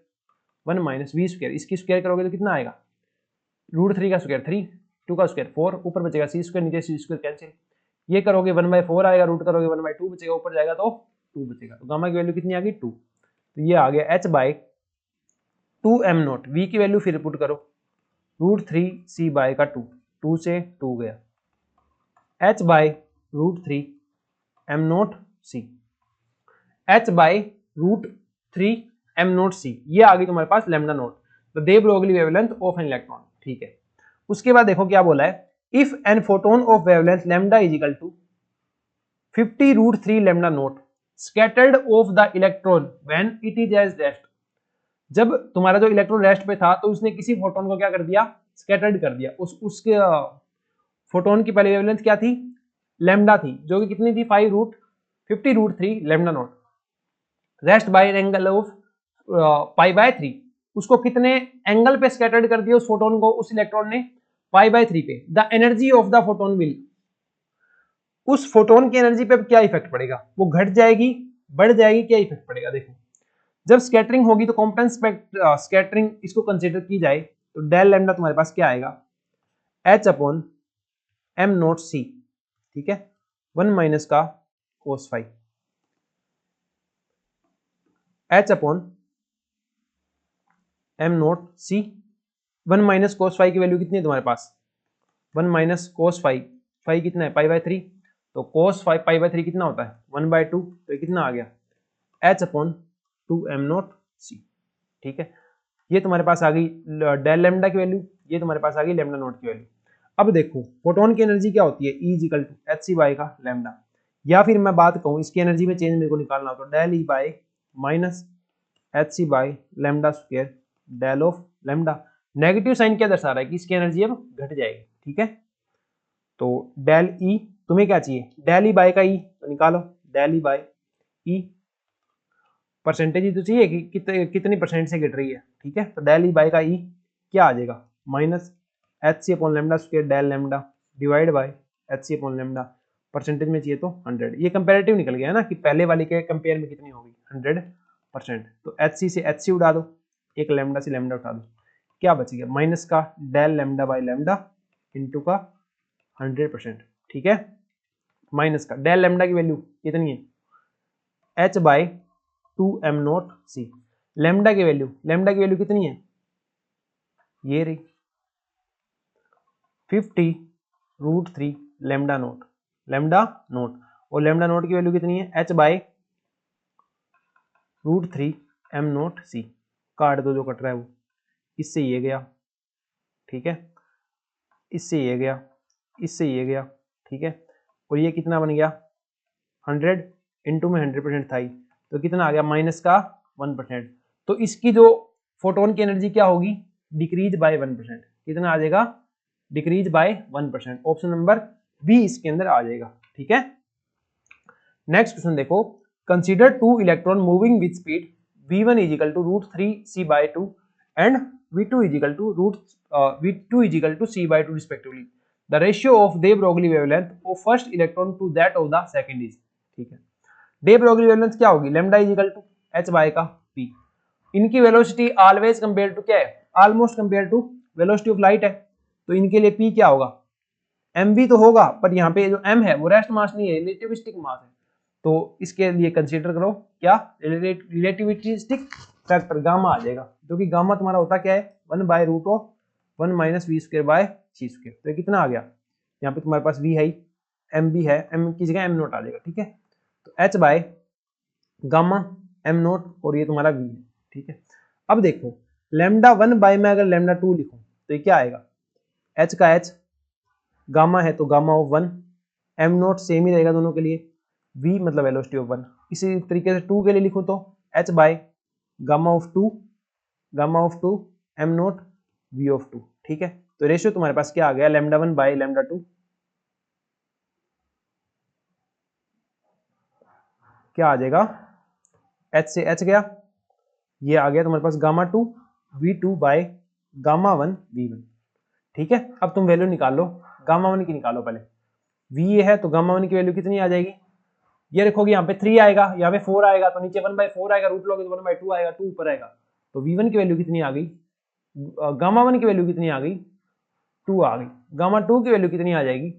1 माइनस वी स्क्वायर, इसकी स्क्वायर करोगे तो कितना आएगा, √3 का स्क्वायर 3, 2 का स्क्वायर 4, ऊपर बचेगा सी स्क्वायर, नीचे सी स्क्वायर कैंसिल। ये करोगे 1/4 आएगा, रूट करोगे 1/2 बचेगा, ऊपर जाएगा तो 2 बचेगा। तो गामा की वैल्यू कितनी आ गई, 2। तो ये आ गया h/2m नॉट। v की वैल्यू फिर पुट करो, √3c बाय का 2, 2 से 2 गया, h/√3m not c, h/√3m not c, ये आ गई तुम्हारे पास lambda naught, the de Broglie wavelength of an electron. ठीक है, उसके बाद देखो क्या बोला है, if an photon of wavelength lambda is equal to 50√3 lambda naught scattered off the electron when it is at rest. जब तुम्हारा जो इलेक्ट्रॉन रेस्ट पे था तो उसने किसी फोटोन को क्या कर दिया, स्कैटर्ड कर दिया। उसके फोटोन की पहले वेवलेंथ क्या थी, लैम्डा थी, जो कि कितनी थी, 50√3 lambda naught, rest by an angle of π/3। उसको कितने एंगल पे स्कैटर्ड कर दिया उस फोटोन को, उस इलेक्ट्रॉन ने, π/3 पे। The energy of the photon will, उस फोटोन की एनर्जी पे क्या इफेक्ट पड़ेगा, वो घट जाएगी, बढ़ जाएगी, क्या इफेक्ट पड़ेगा। देखो, जब स्कैटरिंग होगी तो कॉम्पटेंस स्कैटरिंग इसको कंसीडर की जाए तो डेल लैम्डा तुम्हारे पास क्या आएगा, h/√3 एम नोट सी, ठीक है, 1 माइनस का cos phi h upon m naught c. 1 minus cos phi की वैल्यू कितनी है तुम्हारे पास, 1 माइनस कोस फाई, फाई कितना है पाई बाय 3, तो कोस फाई पाई बाय 3 कितना होता है 1/2, तो ये कितना आ गया एच अपॉन 2 एम नोट सी, ठीक है। ये तुम्हारे पास आ गई डेल लैम्डा की वैल्यू, ये तुम्हारे पास आ गई लैम्डा नोट की वैल्यू। अब देखो फोटोन की एनर्जी क्या होती है, E equal to H C by का लैम्डा, या फिर मैं बात कहूँ इसकी एनर्जी में चेंज मेरे को निकालना हो तो del E by minus H C by lambda square del of lambda. Negative sign क्या दर्शा रहा है कि इसकी एनर्जी अब घट जाएगी, ठीक है। तो डेल ई, तुम्हें क्या चाहिए डेल ई बाई का ई, तो निकालो del E by E, percentage ही तो चाहिए कि कितनी परसेंट से घट रही है, ठीक है। तो डेल ई बाई का ई क्या आ जाएगा minus H C upon lambda square del lambda divide by H C upon lambda, percentage में चाहिए तो 100। ये कंपेरेटिव निकल गया है ना कि पहले वाली के कंपेयर में कितनी होगी 100%। तो एच सी से एच सी उड़ा दो, एक लैम्डा से लैम्डा उठा दो, क्या बच गया माइनस का del lambda by lambda into का 100%, ठीक है। माइनस का डेल लैम्डा की वैल्यू कितनी है H by 2 M naught C, lambda की वैल्यू कितनी है ये रही 50√3 लैम्डा नोट, और लैम्डा नोट की वैल्यू कितनी है H by √3 M naught C. काट दो जो कट रहा है वो, इससे ये गया, ठीक है, इससे ये गया, इससे ये गया, ठीक है, और ये कितना बन गया 100 इंटू में 100% था ही, तो कितना आ गया माइनस का 1%। तो इसकी जो फोटोन की एनर्जी क्या होगी डिक्रीज बाय 1%, कितना आ जाएगा decrease by 1%। Option number B इसके अंदर आ जाएगा, ठीक है। नेक्स्ट क्वेश्चन देखो, consider two electron moving with speed v1 is equal to √3c/2 and v2 is equal to c/2 respectively. The ratio of de Broglie wavelength of first electron to that of the second is, ठीक है। de Broglie wavelength क्या होगी lambda is equal to h by का p। इनकी velocity always compare to क्या है almost compare to velocity of light है, तो इनके लिए p क्या होगा mv तो होगा, पर यहाँ पे जो m है वो रेस्ट मास नहीं है, रिलेटिविस्टिक मास है। तो इसके लिए कंसीडर करो क्या रिलेटिविस्टिक फैक्टर गामा आ जाएगा, जो कि गामा तुम्हारा होता क्या है 1/√1 minus V square by C square. तो ये कितना आ गया यहाँ पे तुम्हारे पास v है एम भी है, m की जगह m नोट आ जाएगा, ठीक है। तो h by gamma m note और ये तुम्हारा v है, ठीक है। अब देखो लैम्डा 1 बाय में अगर लैम्डा 2 लिखूं तो ये क्या आएगा h का h, गामा है तो gamma of 1, m naught same ही रहेगा दोनों के लिए, v मतलब वेलोसिटी ऑफ 1। इसी तरीके से 2 के लिए लिखूं तो h by gamma of 2 m note v of 2, ठीक है। तो रेशियो तुम्हारे पास क्या आ गया लैम्डा 1 बाय लैम्डा 2, क्या आ जाएगा h से h गया, ये आ गया तुम्हारे पास gamma 2 v2 by gamma 1 v1, ठीक है। अब तुम वैल्यू निकाल लो, गामा 1 की निकालो पहले, v ये है तो गामा 1 की वैल्यू कितनी आ जाएगी, ये देखोगे यहाँ पे 3 आएगा, यहाँ पे 4 आएगा, तो नीचे 1/4 आएगा, रूट लोगे तो 1/2 आएगा, 2 ऊपर आएगा। तो v1 की वैल्यू कितनी आ गई, गामा 1 की वैल्यू कितनी आ गई 2 आ गई, गामा 2 की वैल्यू कितनी आ जाएगी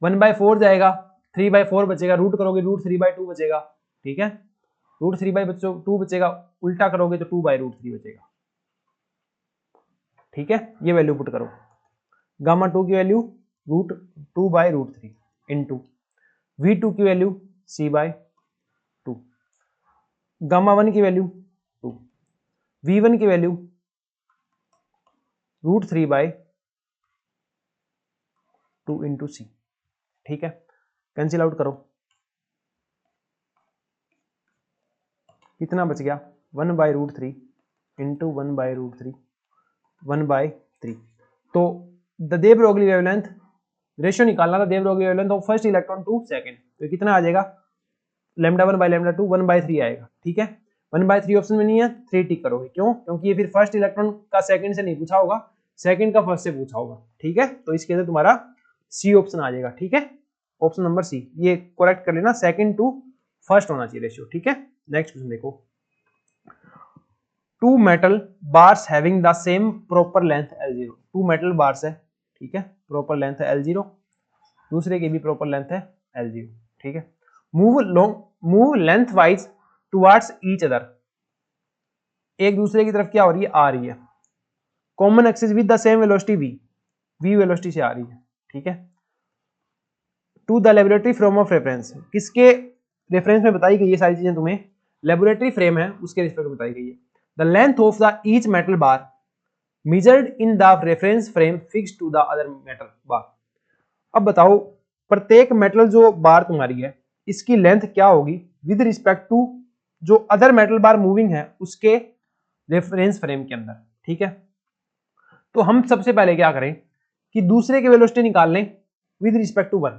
1/4 जाएगा, 3/4 बचेगा, रूट करोगे √3/2 बचेगा, ठीक है, √3/2 बचेगा, उल्टा करोगे तो 2/√3 बचेगा, ठीक है। ये वैल्यू पुट करो, गामा 2 की वैल्यू √2/√3 इंटू v2 की वैल्यू c/2, गामा 1 की वैल्यू 2, v1 की वैल्यू √3/2 इंटू सी, ठीक है। कैंसिल आउट करो, कितना बच गया 1/√3 इंटू 1/√3 1/3। तो the de Broglie wavelength ratio निकालना था, de Broglie wavelength of first electron to second, तो कितना आ जाएगा लैम्डा 1 बाय लैम्डा 2 1/3 आएगा, ठीक है। 1/3 ऑप्शन में नहीं है, 3 टिक करोगे, क्यों क्योंकि ये फिर फर्स्ट इलेक्ट्रॉन का सेकंड से नहीं पूछा होगा, सेकंड का फर्स्ट से पूछा होगा, ठीक है। तो इसके अंदर तुम्हारा सी ऑप्शन आ जाएगा, ठीक है, ऑप्शन नंबर सी, ये करेक्ट कर लेना, सेकंड टू फर्स्ट होना चाहिए रेशियो, ठीक है। नेक्स्ट क्वेश्चन देखो, two metal bars having the same proper length L0, two metal bars है, ठीक है, प्रॉपर लेंथ है L0, दूसरे की भी प्रॉपर लेंथ है L0, ठीक है। Move length wise towards each other, एक दूसरे की तरफ क्या हो रही है, आ रही है। Common axis with the same velocity v velocity से आ रही है, ठीक है। To the laboratory frame of reference, किसके रेफरेंस में बताई गई ये सारी चीजें तुम्हें, लेबोरेटरी फ्रेम है उसके रिस्पेक्ट में बताई गई है। The length of the each metal bar measured in the reference frame fixed to the other metal bar। अब बताओ प्रत्येक मेटल जो बार तुम्हारी है इसकी लेंथ क्या होगी विद रिस्पेक्ट टू जो अदर मेटल बार मूविंग है उसके रेफरेंस फ्रेम के अंदर, ठीक है। तो हम सबसे पहले क्या करें कि दूसरे की वेलोसिटी निकाल लें विद रिस्पेक्ट टू 1,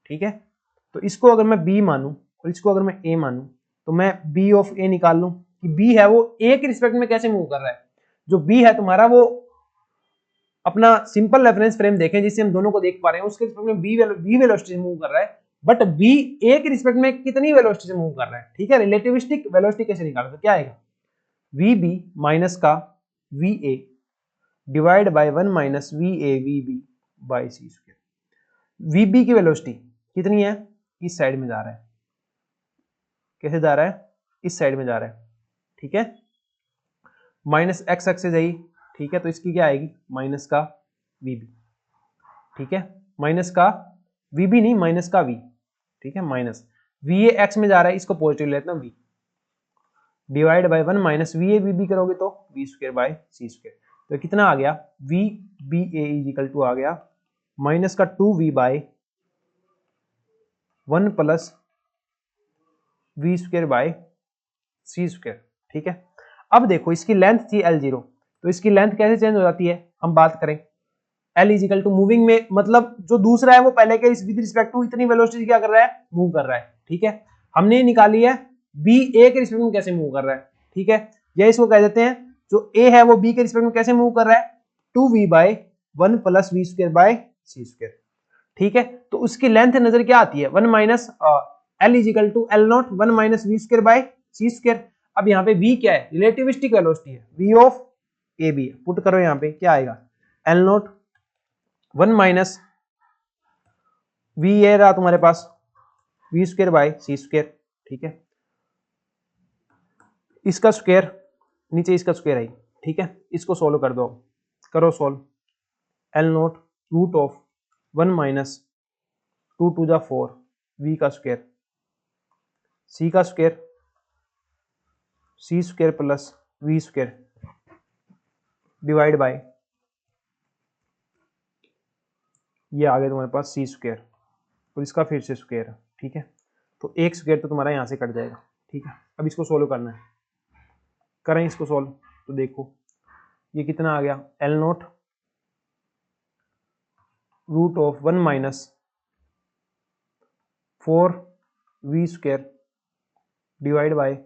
ठीक है। तो इसको अगर मैं b मानूं और इसको अगर मैं a मानूं तो मैं b ऑफ a निकाल लूं कि b है वो a के रिस्पेक्ट में कैसे मूव कर रहा है। जो b है तुम्हारा वो अपना सिंपल रेफरेंस फ्रेम देखें जिससे हम दोनों को देख पा रहे हैं उसके रिस्पेक्ट में b वेलोसिटी से मूव कर रहा है, बट b a के रिस्पेक्ट में कितनी वेलोसिटी से मूव कर रहा है, ठीक है। रिलेटिविस्टिक वेलोसिटी कैसे निकालें, तो क्या आएगा vb माइनस का va divide by 1 minus va vb by c square. vb की वेलोसिटी कितनी है, इस साइड में जा रहा है, कैसे जा रहा है, इस साइड में जा रहा है, ठीक है। माइनस एक्स एक्सिस है, ठीक है, तो इसकी क्या आएगी माइनस का vb, ठीक है, माइनस का vb नहीं माइनस का v, ठीक है, माइनस va एक्स में जा रहा है इसको पॉजिटिव लेते हैं v divide by 1 minus va vb करोगे तो v square by c square. तो कितना आ गया v b a is equal to आ गया माइनस का 2v by 1 plus v square by c square, ठीक है। अब देखो इसकी लेंथ थी L0, तो इसकी लेंथ कैसे चेंज हो जाती है, हम बात करें L is equal to moving में, मतलब जो दूसरा है वो पहले के विद रिस्पेक्ट टू इतनी वेलोसिटी क्या कर रहा है, मूव कर रहा है, ठीक है। हमने निकाली है b a के रिस्पेक्ट में कैसे मूव कर रहा है, ठीक है। या इसको कह देते हैं जो a है वो b के रिस्पेक्ट में कैसे मूव कर रहा है 2v by 1 plus v square by c square, ठीक है। तो उसकी लेंथ नजर क्या आती है 1 minus L is equal to L naught 1 minus v square by c square. अब यहाँ पे v क्या है, रिलेटिविस्टिक वेलोसिटी है, v ऑफ a b है, पुट करो यहाँ पे क्या आएगा L नॉट 1 माइनस v ये रहा तुम्हारे पास v square by c square, ठीक है। इसका स्क्वायर नीचे इसका स्क्वायर है, ठीक है। इसको सोल्व कर दो, करो solve, L naught root of 1 minus 2 to the 4 v का स्क्वायर c का square c square plus v square divide by ये आ गया तुम्हारे पास c स्क्वायर और इसका फिर से स्क्वायर है, ठीक है। तो एक स्क्वायर तो तुम्हारा यहाँ से कट जाएगा, ठीक है। अब इसको सोल्व करना है, करें इसको सोल्व, तो देखो ये कितना आ गया L naught root of 1 minus 4 v square divide by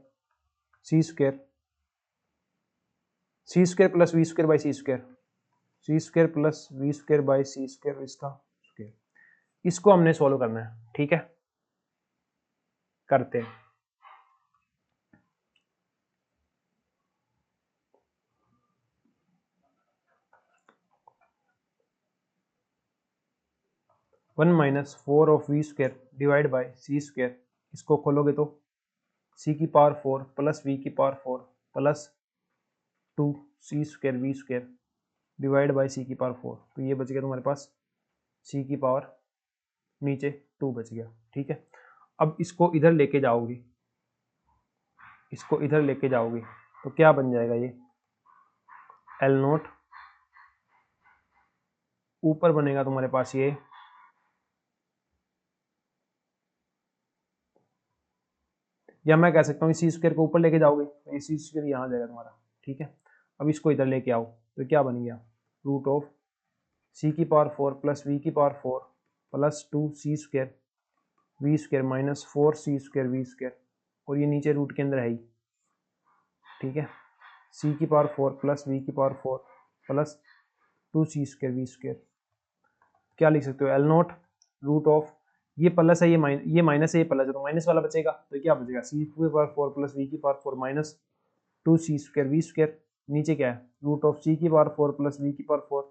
c square plus v square by c square plus v square by c square इसका स्क्वायर। इसको हमने सोल्व करना है, ठीक है, करते हैं। One minus 4 of V square divide by C square, इसको खोलोगे तो c की पावर 4 प्लस v की power 4 plus 2 c square v square divide by c की पावर 4, तो ये बच गया तुम्हारे पास c की पावर नीचे 2 बच गया, ठीक है। अब इसको इधर लेके जाओगे, इसको इधर लेके जाओगे तो क्या बन जाएगा ये L नोट, ऊपर बनेगा तुम्हारे पास ये या मैं कह सकता हूँ सी स्क्वायर को ऊपर लेके जाओगे तो ये सी स्क्वायर यहाँ आ जाएगा तुम्हारा, ठीक है। अब इसको इधर लेके आओ तो क्या बन गया रूट ऑफ सी की पावर 4 प्लस वी की power 4 plus 2 C square V square minus 4 C square V square, और ये नीचे रूट के अंदर है ही, ठीक है। सी की पावर 4 प्लस वी की power 4 plus 2 C square V square, क्या लिख सकते हो एल नॉट रूट ऑफ ये प्लस है ये माइनस है ये प्लस है तो माइनस वाला बचेगा, तो क्या बचेगा सी की पावर 4 प्लस वी की power 4 minus 2 C square V square, नीचे क्या है रूट ऑफ सी की पावर 4 प्लस वी की power 4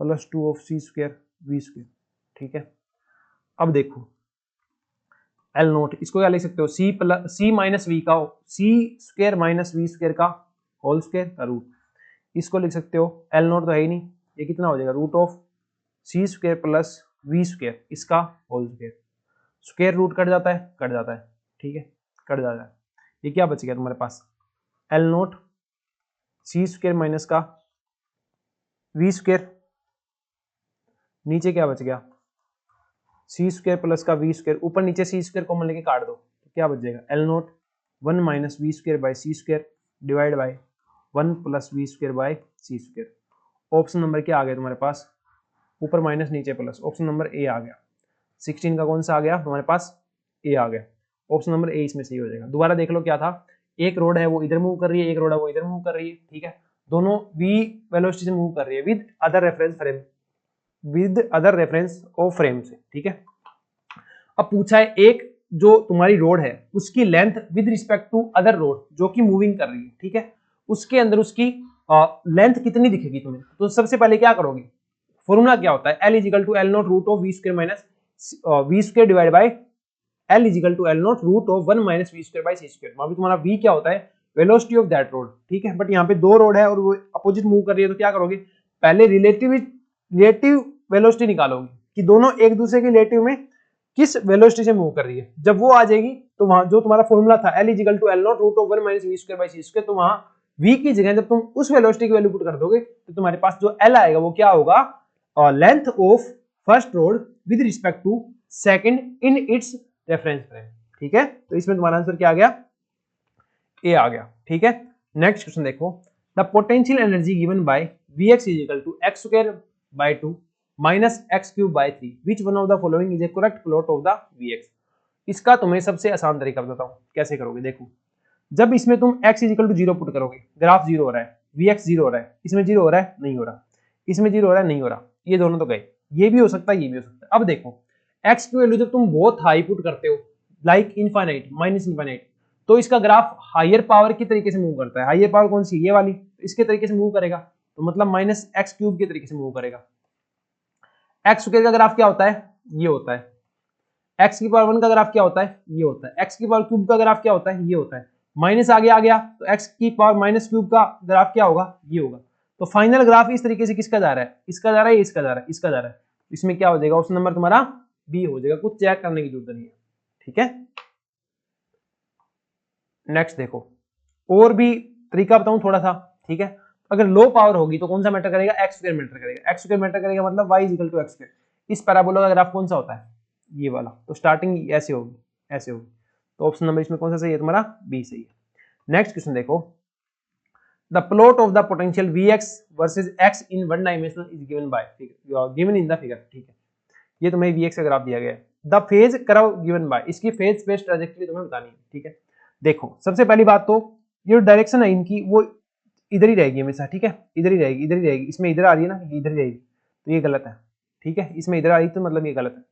plus 2 of C square V square, ठीक है। अब देखो एल नोट, इसको क्या लिख सकते हो, सी माइनस वी का सी स्क्वायर माइनस वी स्क्वायर का होल स्क्वायर का रूट, इसको लिख सकते हो। एल नोट तो है ही नहीं, ये कितना हो जाएगा, root of C square plus V square इसका whole square, square root cut जाता है, कट जाता है, ठीक है, कट जाता है। ये क्या बच गया तुम्हारे पास, एल नोट सी स्क्वायर माइनस का वी स्क्वायर, नीचे क्या बच गया, सी स्क्वायर प्लस का वी स्क्वायर, ऊपर नीचे सी स्क्वायर कॉमन लेके काट दो तो क्या बच जाएगा, L naught 1 minus V square by C square divide by 1 plus V square by C square. Option number क्या आ गया तुम्हारे पास, ऊपर माइनस नीचे प्लस, ऑप्शन नंबर ए आ गया। 16 का कौन सा आ गया तुम्हारे पास, ए आ गया, ऑप्शन नंबर ए इसमें सही हो जाएगा। दोबारा देख लो क्या था, एक रोड है वो इधर मूव कर रही है, एक रोड है वो इधर मूव कर रही है, ठीक है, दोनों v वेलोसिटी से मूव कर रही है with other reference frame, with other reference of frame से, ठीक है। अब पूछा है एक जो तुम्हारी रोड है उसकी length with respect to other road जो कि मूविंग कर रही है, ठीक है, उसके अंदर उसकी लेंथ कितनी दिखेगी तुम्हें। तो सबसे पहले क्या करोगे, फॉर्मूला क्या होता है, L equal to L naught root of V square minus V square divide by L equal to L naught root of 1 minus V square by C square. वहां पे तुम्हारा वी क्या होता है, वेलोसिटी ऑफ दैट रोड, ठीक है, but यहाँ पे दो रोड है और वो अपोजिट मूव कर रही है, तो क्या करोगे, पहले रिलेटिव वेलोसिटी निकालोगे कि दोनों एक दूसरे के रिलेटिव में किस वेलोसिटी से मूव कर रही है। जब वो आ जाएगी तो वहां जो तुम्हारा फॉर्मूला था L equal to L naught root of 1 minus V square by C square, तो वहां v की जगह जब तुम उस वेलोसिटी की वैल्यू पुट कर दोगे तो तुम्हारे पास जो l आएगा वो क्या होगा, length of first road with respect to second in its reference frame, ठीक है। तो इसमें तुम्हारा आंसर क्या आ गया, ए आ गया, ठीक है। नेक्स्ट क्वेश्चन देखो, the potential energy given by Vx is equal to x square by 2 minus x cube by 3 which one of the following is a correct plot of the Vx। इसका तुम्हें सबसे आसान तरीका बताता हूं कैसे करोगे। देखो जब इसमें तुम x इजिकल टू 0 पुट करोगे, ग्राफ 0 हो रहा है, Vx 0 हो रहा है, इसमें 0 हो रहा है नहीं हो रहा, इसमें 0 हो रहा है नहीं हो रहा, ये दोनों तो गए, ये भी हो सकता है ये भी हो सकता है। अब देखो x की वैल्यू जब तुम बहुत हाई पुट करते हो लाइक इनफाइनाइट माइनस इनफाइनाइट, तो इसका ग्राफ हायर पावर की तरीके से मूव करता है। हायर पावर कौन सी, ये वाली, इसके तरीके से मूव करेगा, तो मतलब माइनस एक्स क्यूब के तरीके से मूव करेगा। एक्स स्क्वायर का ग्राफ क्या होता है, ये होता है। एक्स की पावर 1 का ग्राफ क्या होता है, ये होता है। एक्स की पावर क्यूब का ग्राफ क्या होता है, ये होता है। माइनस आगे आ गया तो एक्स की पावर माइनस क्यूब का ग्राफ क्या होगा, ये होगा। तो फाइनल ग्राफ इस तरीके से किसका जा रहा है, इसका जा रहा है, इसका जा रहा है, इसका जा रहा है। इसमें क्या हो जाएगा, ऑप्शन नंबर तुम्हारा बी हो जाएगा, कुछ चेक करने की जरूरत नहीं है, ठीक है। नेक्स्ट देखो और भी तरीका बताऊं थोड़ा सा, ठीक है। अगर लो पावर होगी तो कौन सा मैटर करेगा, एक्स स्क्वायर मैटर करेगा। एक्स स्क्वायर मैटर करेगा मतलब Y equal to X square. इस पैराबोला का ग्राफ कौन सा होता है, ये वाला। तो स्टार्टिंग ऐसे होगी, ऐसे होगी। तो ऑप्शन नंबर इसमें कौन सा सही है तुम्हारा, बी सही है। नेक्स्ट क्वेश्चन देखो, the plot of the potential Vx versus x in one dimensional is given bye given in the figure, ठीक है। ये तुम्हें Vx का ग्राफ दिया गया है। The phase curve given by, इसकी फेज स्पेस ट्रैजेक्टरी तुम्हें बतानी है, ठीक है। देखो सबसे पहली बात तो ये डायरेक्शन है इनकी वो इधर ही रहेगी हमेशा, ठीक है, इधर ही रहेगी, इधर ही रहेगी। इसमें इधर आ रही है ना, ये इधर ही रहेगी, तो ये गलत है, ठीक है। इसमें इधर आ रही है तो मतलब ये गलत है।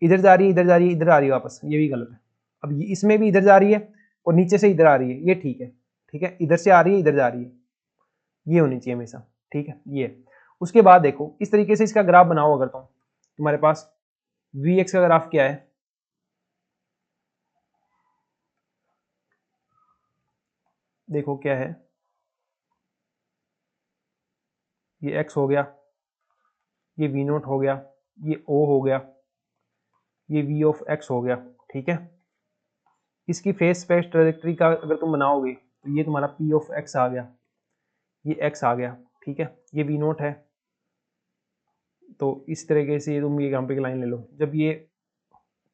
इधर जा रही है, इधर जा रही है, इधर आ रही है वापस, ये भी गलत है। अब ये इसमें भी इधर जा रही है और नीचे से इधर आ रही है, ये ठीक है, ठीक है। इधर से आ रही है, इधर जा रही है, ये होनी चाहिए हमेशा, ठीक है, ये। उसके बाद देखो इस तरीके से इसका ग्राफ बनाओ। अगर तुम तुम्हारे पास Vx का ग्राफ क्या है, देखो क्या है, ये x हो गया, ये v नोट हो गया, ये o हो गया, ये v ऑफ x हो गया, ठीक है। इसकी फेस स्पेस ट्रैजेक्टरी का अगर तुम बनाओगे तो ये तुम्हारा p ऑफ x आ गया, ये x आ गया, ठीक है। ये v नोट है, तो इस तरीके से तुम ये यहाँ पे लाइन ले लो। जब ये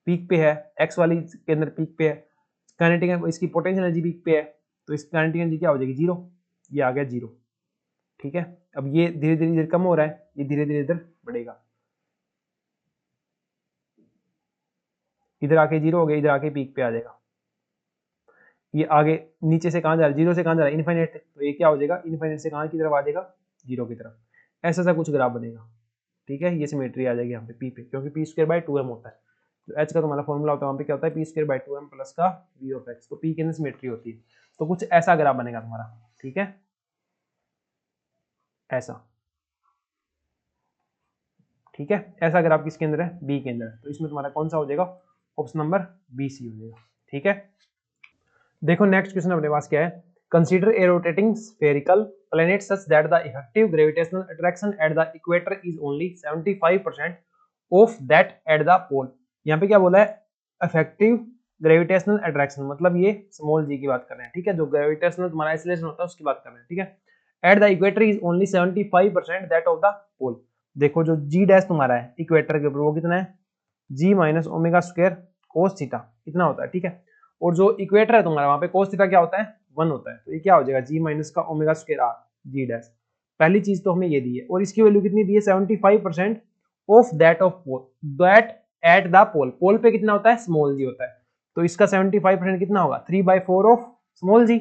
पीक पे है, x वाली के अंदर पीक पे है, काइनेटिक इसकी पोटेंशियल एनर्जी पीक पे है, तो इस काइनेटिक एनर्जी क्या हो जाएगी, जीरो। ये आ गया जीरो, ठीक है। अब ये धीरे धीरे इधर कम हो रहा है, ये धीरे धीरे इधर बढ़ेगा, इधर आके जीरो हो गया, इधर आके पीक पे आ जाएगा। ये आगे नीचे से कहाँ जा रहा है, जीरो से कहाँ जा रहा है, इनफाइनाइट, तो ये क्या हो जाएगा, इनफाइनाइट से कहाँ की तरफ आ जाएगा, जीरो की तरफ। ऐसा सा कुछ ग्राफ बनेगा, ठीक है। ये सिमेट्री आ जाएगी यहाँ पे पी पे, क्योंकि पी स्क्वायर बाय 2m होता है। तो एच का तुम्हारा फॉर्मूला होता है वहाँ पे क्या होता है, P square by 2m plus का वी ऑफ एक्स। तो पी के अंदर सिमेट्री होती है, तो कुछ ऐसा ग्राफ बनेगा तुम्हारा, ठीक है, ऐसा। ठीक है। ऐसा अगर आप किसके अंदर है, बी के अंदर है, तो इसमें तुम्हारा कौन सा हो जाएगा, ऑप्शन नंबर बी सी हो जाएगा। ठीक है, देखो नेक्स्ट क्वेश्चन अपने पास क्या है, consider a rotating spherical planet such that the effective gravitational attraction at the equator is only 75% of that at the pole। यहाँ पे क्या बोला है, इफेक्टिव ग्रेविटेशनल अट्रैक्शन, मतलब ये स्मॉल जी की बात कर रहे हैं। ठीक है, जो ग्रेविटेशनल तुम्हारा आइसोलेशन होता है उसकी बात कर रहे हैं। ठीक है, at the equator is only 75% that of the pole. देखो जो जी डैश तुम्हारा है इक्वेटर के ऊपर वो कितना है, G minus omega square cos theta इतना होता है। ठीक है, और जो इक्वेटर है तुम्हारा वहां पे कोस थीटा क्या होता है, 1 होता है। तो ये क्या हो जाएगा, जी माइनस का omega square R G dash. पहली चीज तो हमें ये दी है, और इसकी वैल्यू कितनी दी है, 75% of that of pole, that at the pole. Pole पे कितना होता है, स्मॉल जी होता है। तो इसका 75% कितना होगा, 3/4 ऑफ स्मॉल जी।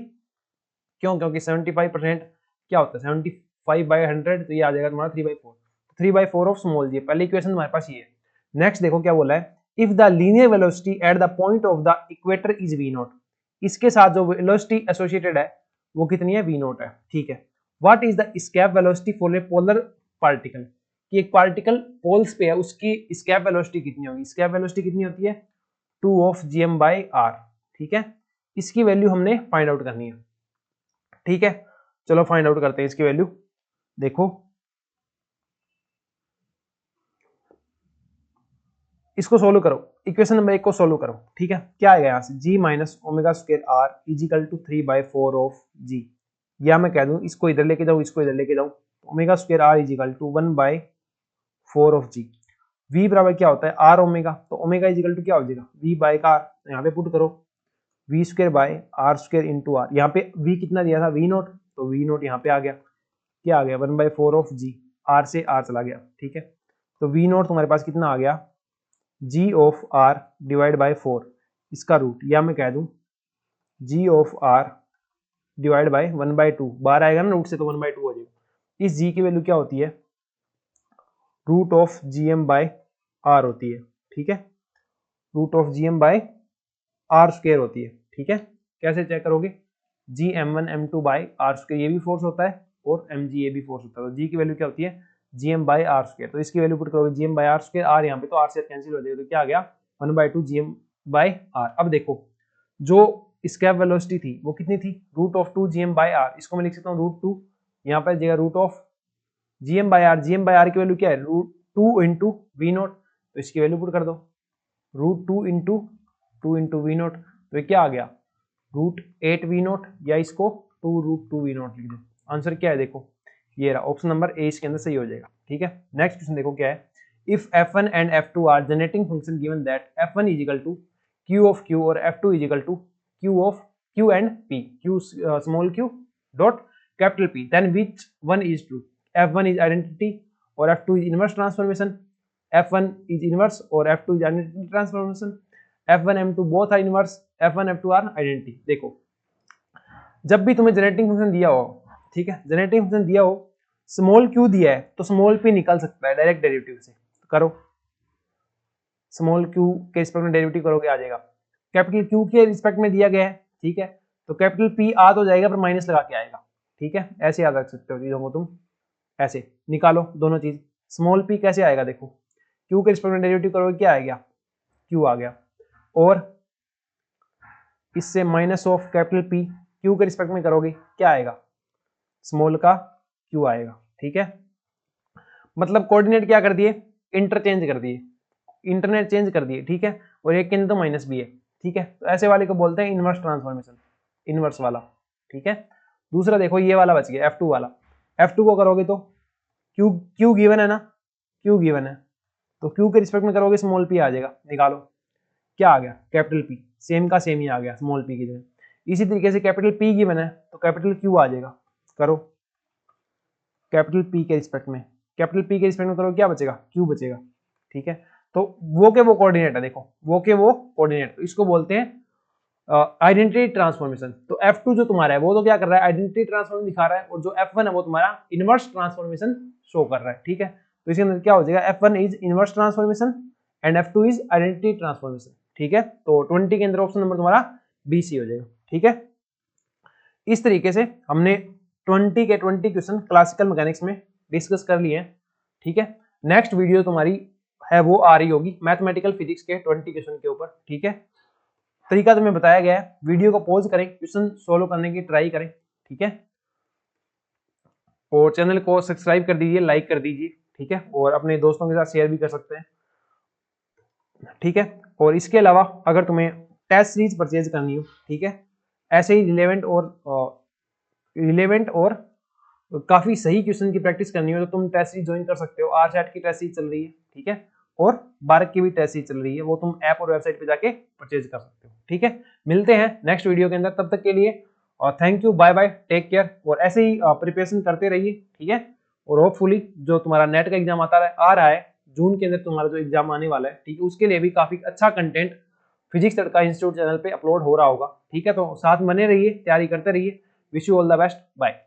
क्यों, क्योंकि 75% क्या होता है, 75/100, तो ये आ जाएगा तुम्हारा 3/4। 3/4 ऑफ स्मॉल जी, पहली इक्वेशन तुम्हारे पास ये है। नेक्स्ट देखो क्या बोला है, if the linear velocity at the point of the equator is V naught, इसके साथ जो वेलोसिटी एसोसिएटेड है वो कितनी है, वी नॉट है। ठीक है, what is the escape velocity for a polar particle, कि एक पार्टिकल पोल्स पे है उसकी एस्केप वेलोसिटी कितनी होगी, एस्केप वेलोसिटी कितनी होती है, 2 ऑफ gm/r। ठीक है, इसकी वैल्यू हमने फाइंड आउट करनी है। ठीक है, चलो फाइंड आउट करते हैं इसकी वैल्यू। देखो इसको सोल्व करो, इक्वेशन नंबर 1 को सोल्व करो। ठीक है, क्या आएगा यहाँ से, G minus omega square R is equal to 3/4 of G, या मैं कह दूं इसको इधर लेके जाऊं, इसको इधर लेके जाऊं, omega square R is equal to 1/4 of G. V बराबर क्या होता है, आर ओमेगा, तो ओमेगा इजिकल टू क्या हो जाएगा, वी बाय का आर, यहाँ पे पुट करो V square by R square into R. यहाँ पे वी कितना दिया था, वी नोट, तो वी नोट यहाँ पे आ गया, क्या आ गया, 1/4 ऑफ जी, आर से आर चला गया। ठीक है, तो वी नोट तुम्हारे पास कितना आ गया, जी ऑफ आर डिवाइड बाय 4, इसका रूट, या मैं कह दूं जी ऑफ आर डिवाइड बाय 1/2, बार आएगा ना रूट से तो 1/2 हो जाएगा। इस जी की वैल्यू क्या होती है, root of G M by R होती है। ठीक है, root of G M by R square होती है। ठीक है, कैसे चेक करोगे, जी m1 m2 by R square, ये भी फोर्स होता है और mg ये भी फोर्स होता है। तो जी की वैल्यू क्या होती है, gm बाई आर स्क्वायर, तो इसकी वैल्यू पुट करोगे gm by R square, R यहाँ पे तो आर से कैंसिल हो जाएगा, तो क्या आ गया 1/2 gm बाई आर। अब देखो जो स्केप वेलोसिटी थी वो कितनी थी, root of 2 gm by R, इसको मैं लिख सकता हूँ रूट 2, यहाँ पर जाएगा root of gm by R, gm by R की वैल्यू क्या है, रूट 2 इंटू वी नोट, तो इसकी वैल्यू पुट कर दो रूट 2 इंटू वी नोट, तो ये क्या आ गया रूट 8 वी नोट, या इसको 2 रूट 2 वी नोट लिख दो। आंसर क्या है, देखो ये रहा, ऑप्शन नंबर ए इसके अंदर सही हो जाएगा। ठीक है, नेक्स्ट क्वेश्चन देखो क्या है, if f1 and f2 are generating function given that f1 is equal to q of q और f2 is equal to q of q and p, q small q dot capital p, then which one is true, f1 is identity और f2 is inverse transformation, f1 is inverse और f2 is identity transformation, f1 m2 both are inverse, f1 f2 are identity. देखो जब भी तुम्हें generating function दिया हो, ठीक है, जनरेटिंग फंक्शन दिया हो, स्मॉल q दिया है तो स्मॉल p निकल सकता है डायरेक्ट डेरिवेटिव से, तो करो स्मॉल q के रिस्पेक्ट में डेरिवेटिव करोगे आ जाएगा, कैपिटल Q के रिस्पेक्ट में दिया गया है। ठीक है, तो कैपिटल P आ तो जाएगा पर माइनस लगा के आएगा। ठीक है, ऐसे याद रख सकते हो चीजों को तुम, ऐसे निकालो दोनों चीज, स्मॉल p कैसे आएगा, देखो q के रिस्पेक्ट में डेरिवेटिव करोगे क्या आ गया, q आ गया, और इससे minus of capital P q के रिस्पेक्ट में करोगे क्या आएगा, स्मॉल का q आएगा। ठीक है, मतलब कोऑर्डिनेट क्या कर दिए, इंटरचेंज कर दिए, इंटरनेट चेंज कर दिए। ठीक है, और एक के अंदर तो माइनस भी है। ठीक है, तो ऐसे वाले को बोलते हैं इनवर्स ट्रांसफॉर्मेशन, इनवर्स वाला। ठीक है, दूसरा देखो ये वाला बच गया f2 वाला, f2 को करोगे तो q गिवन है ना, q गिवन है तो q के रिस्पेक्ट में करोगे स्मॉल p आ जाएगा, निकालो क्या आ गया, कैपिटल P, सेम का सेम ही आ गया स्मॉल p की जगह। इसी तरीके से कैपिटल P गिवन है तो कैपिटल Q आ जाएगा, करो कैपिटल P के रिस्पेक्ट में, कैपिटल P के रिस्पेक्ट में करो क्या बचेगा, Q बचेगा। ठीक है, तो वो के वो कोऑर्डिनेट है, देखो वो के वो कोऑर्डिनेट, तो इसको बोलते हैं आइडेंटिटी ट्रांसफॉर्मेशन। तो f2 जो तुम्हारा है वो तो क्या कर रहा है, आइडेंटिटी ट्रांसफॉर्मेशन दिखा रहा है, और जो f1 है वो तुम्हारा इनवर्स ट्रांसफॉर्मेशन शो कर रहा है। ठीक है, तो इसके अंदर क्या हो जाएगा, f1 is inverse transformation and f2 is identity transformation. ठीक है, तो 20 के अंदर ऑप्शन नंबर तुम्हारा बी सी हो जाएगा। ठीक है, इस तरीके से हमने 20 के 20 क्वेश्चन क्लासिकल मैकेनिक्स में डिस्कस कर लिए हैं। ठीक है, नेक्स्ट वीडियो तुम्हारी है वो आ रही होगी मैथमेटिकल फिजिक्स के 20 क्वेश्चन के ऊपर, ठीक है। तरीका तुम्हें बताया गया है, वीडियो को पॉज करें, क्वेश्चन सोल्व करने की ट्राई करें, ठीक है। और चैनल को सब्सक्राइब कर दीजिए, लाइक कर दीजिए, ठीक है, और अपने दोस्तों के साथ शेयर भी कर सकते हैं, ठीक है। और इसके अलावा अगर तुम्हें टेस्ट सीरीज परचेज करनी हो, ठीक है, ऐसे ही रिलेवेंट और काफी सही क्वेश्चन की प्रैक्टिस करनी हो तो तुम टेस्ट सीरीज ज्वाइन कर सकते हो। आरसेट की टेस्ट सीरीज चल रही है, ठीक है, और बार्क की भी टेस्ट सीरीज चल रही है, वो तुम ऐप और वेबसाइट पे जाके परचेज कर सकते हो, ठीक है। मिलते हैं नेक्स्ट वीडियो के अंदर, तब तक के लिए और thank you, bye bye, take care. और ऐसे ही प्रिपरेशन करते रहिए, ठीक है। और होपफुली जो तुम्हारा नेट का एग्जाम आ रहा है जून के अंदर, तुम्हारा जो एग्जाम आने वाला है, ठीक है, उसके लिए भी काफी अच्छा content physics Tadka institute channel पे अपलोड हो रहा होगा, ठीक है। तो साथ बने रहिए, तैयारी करते रहिए। Wish you all the best, bye.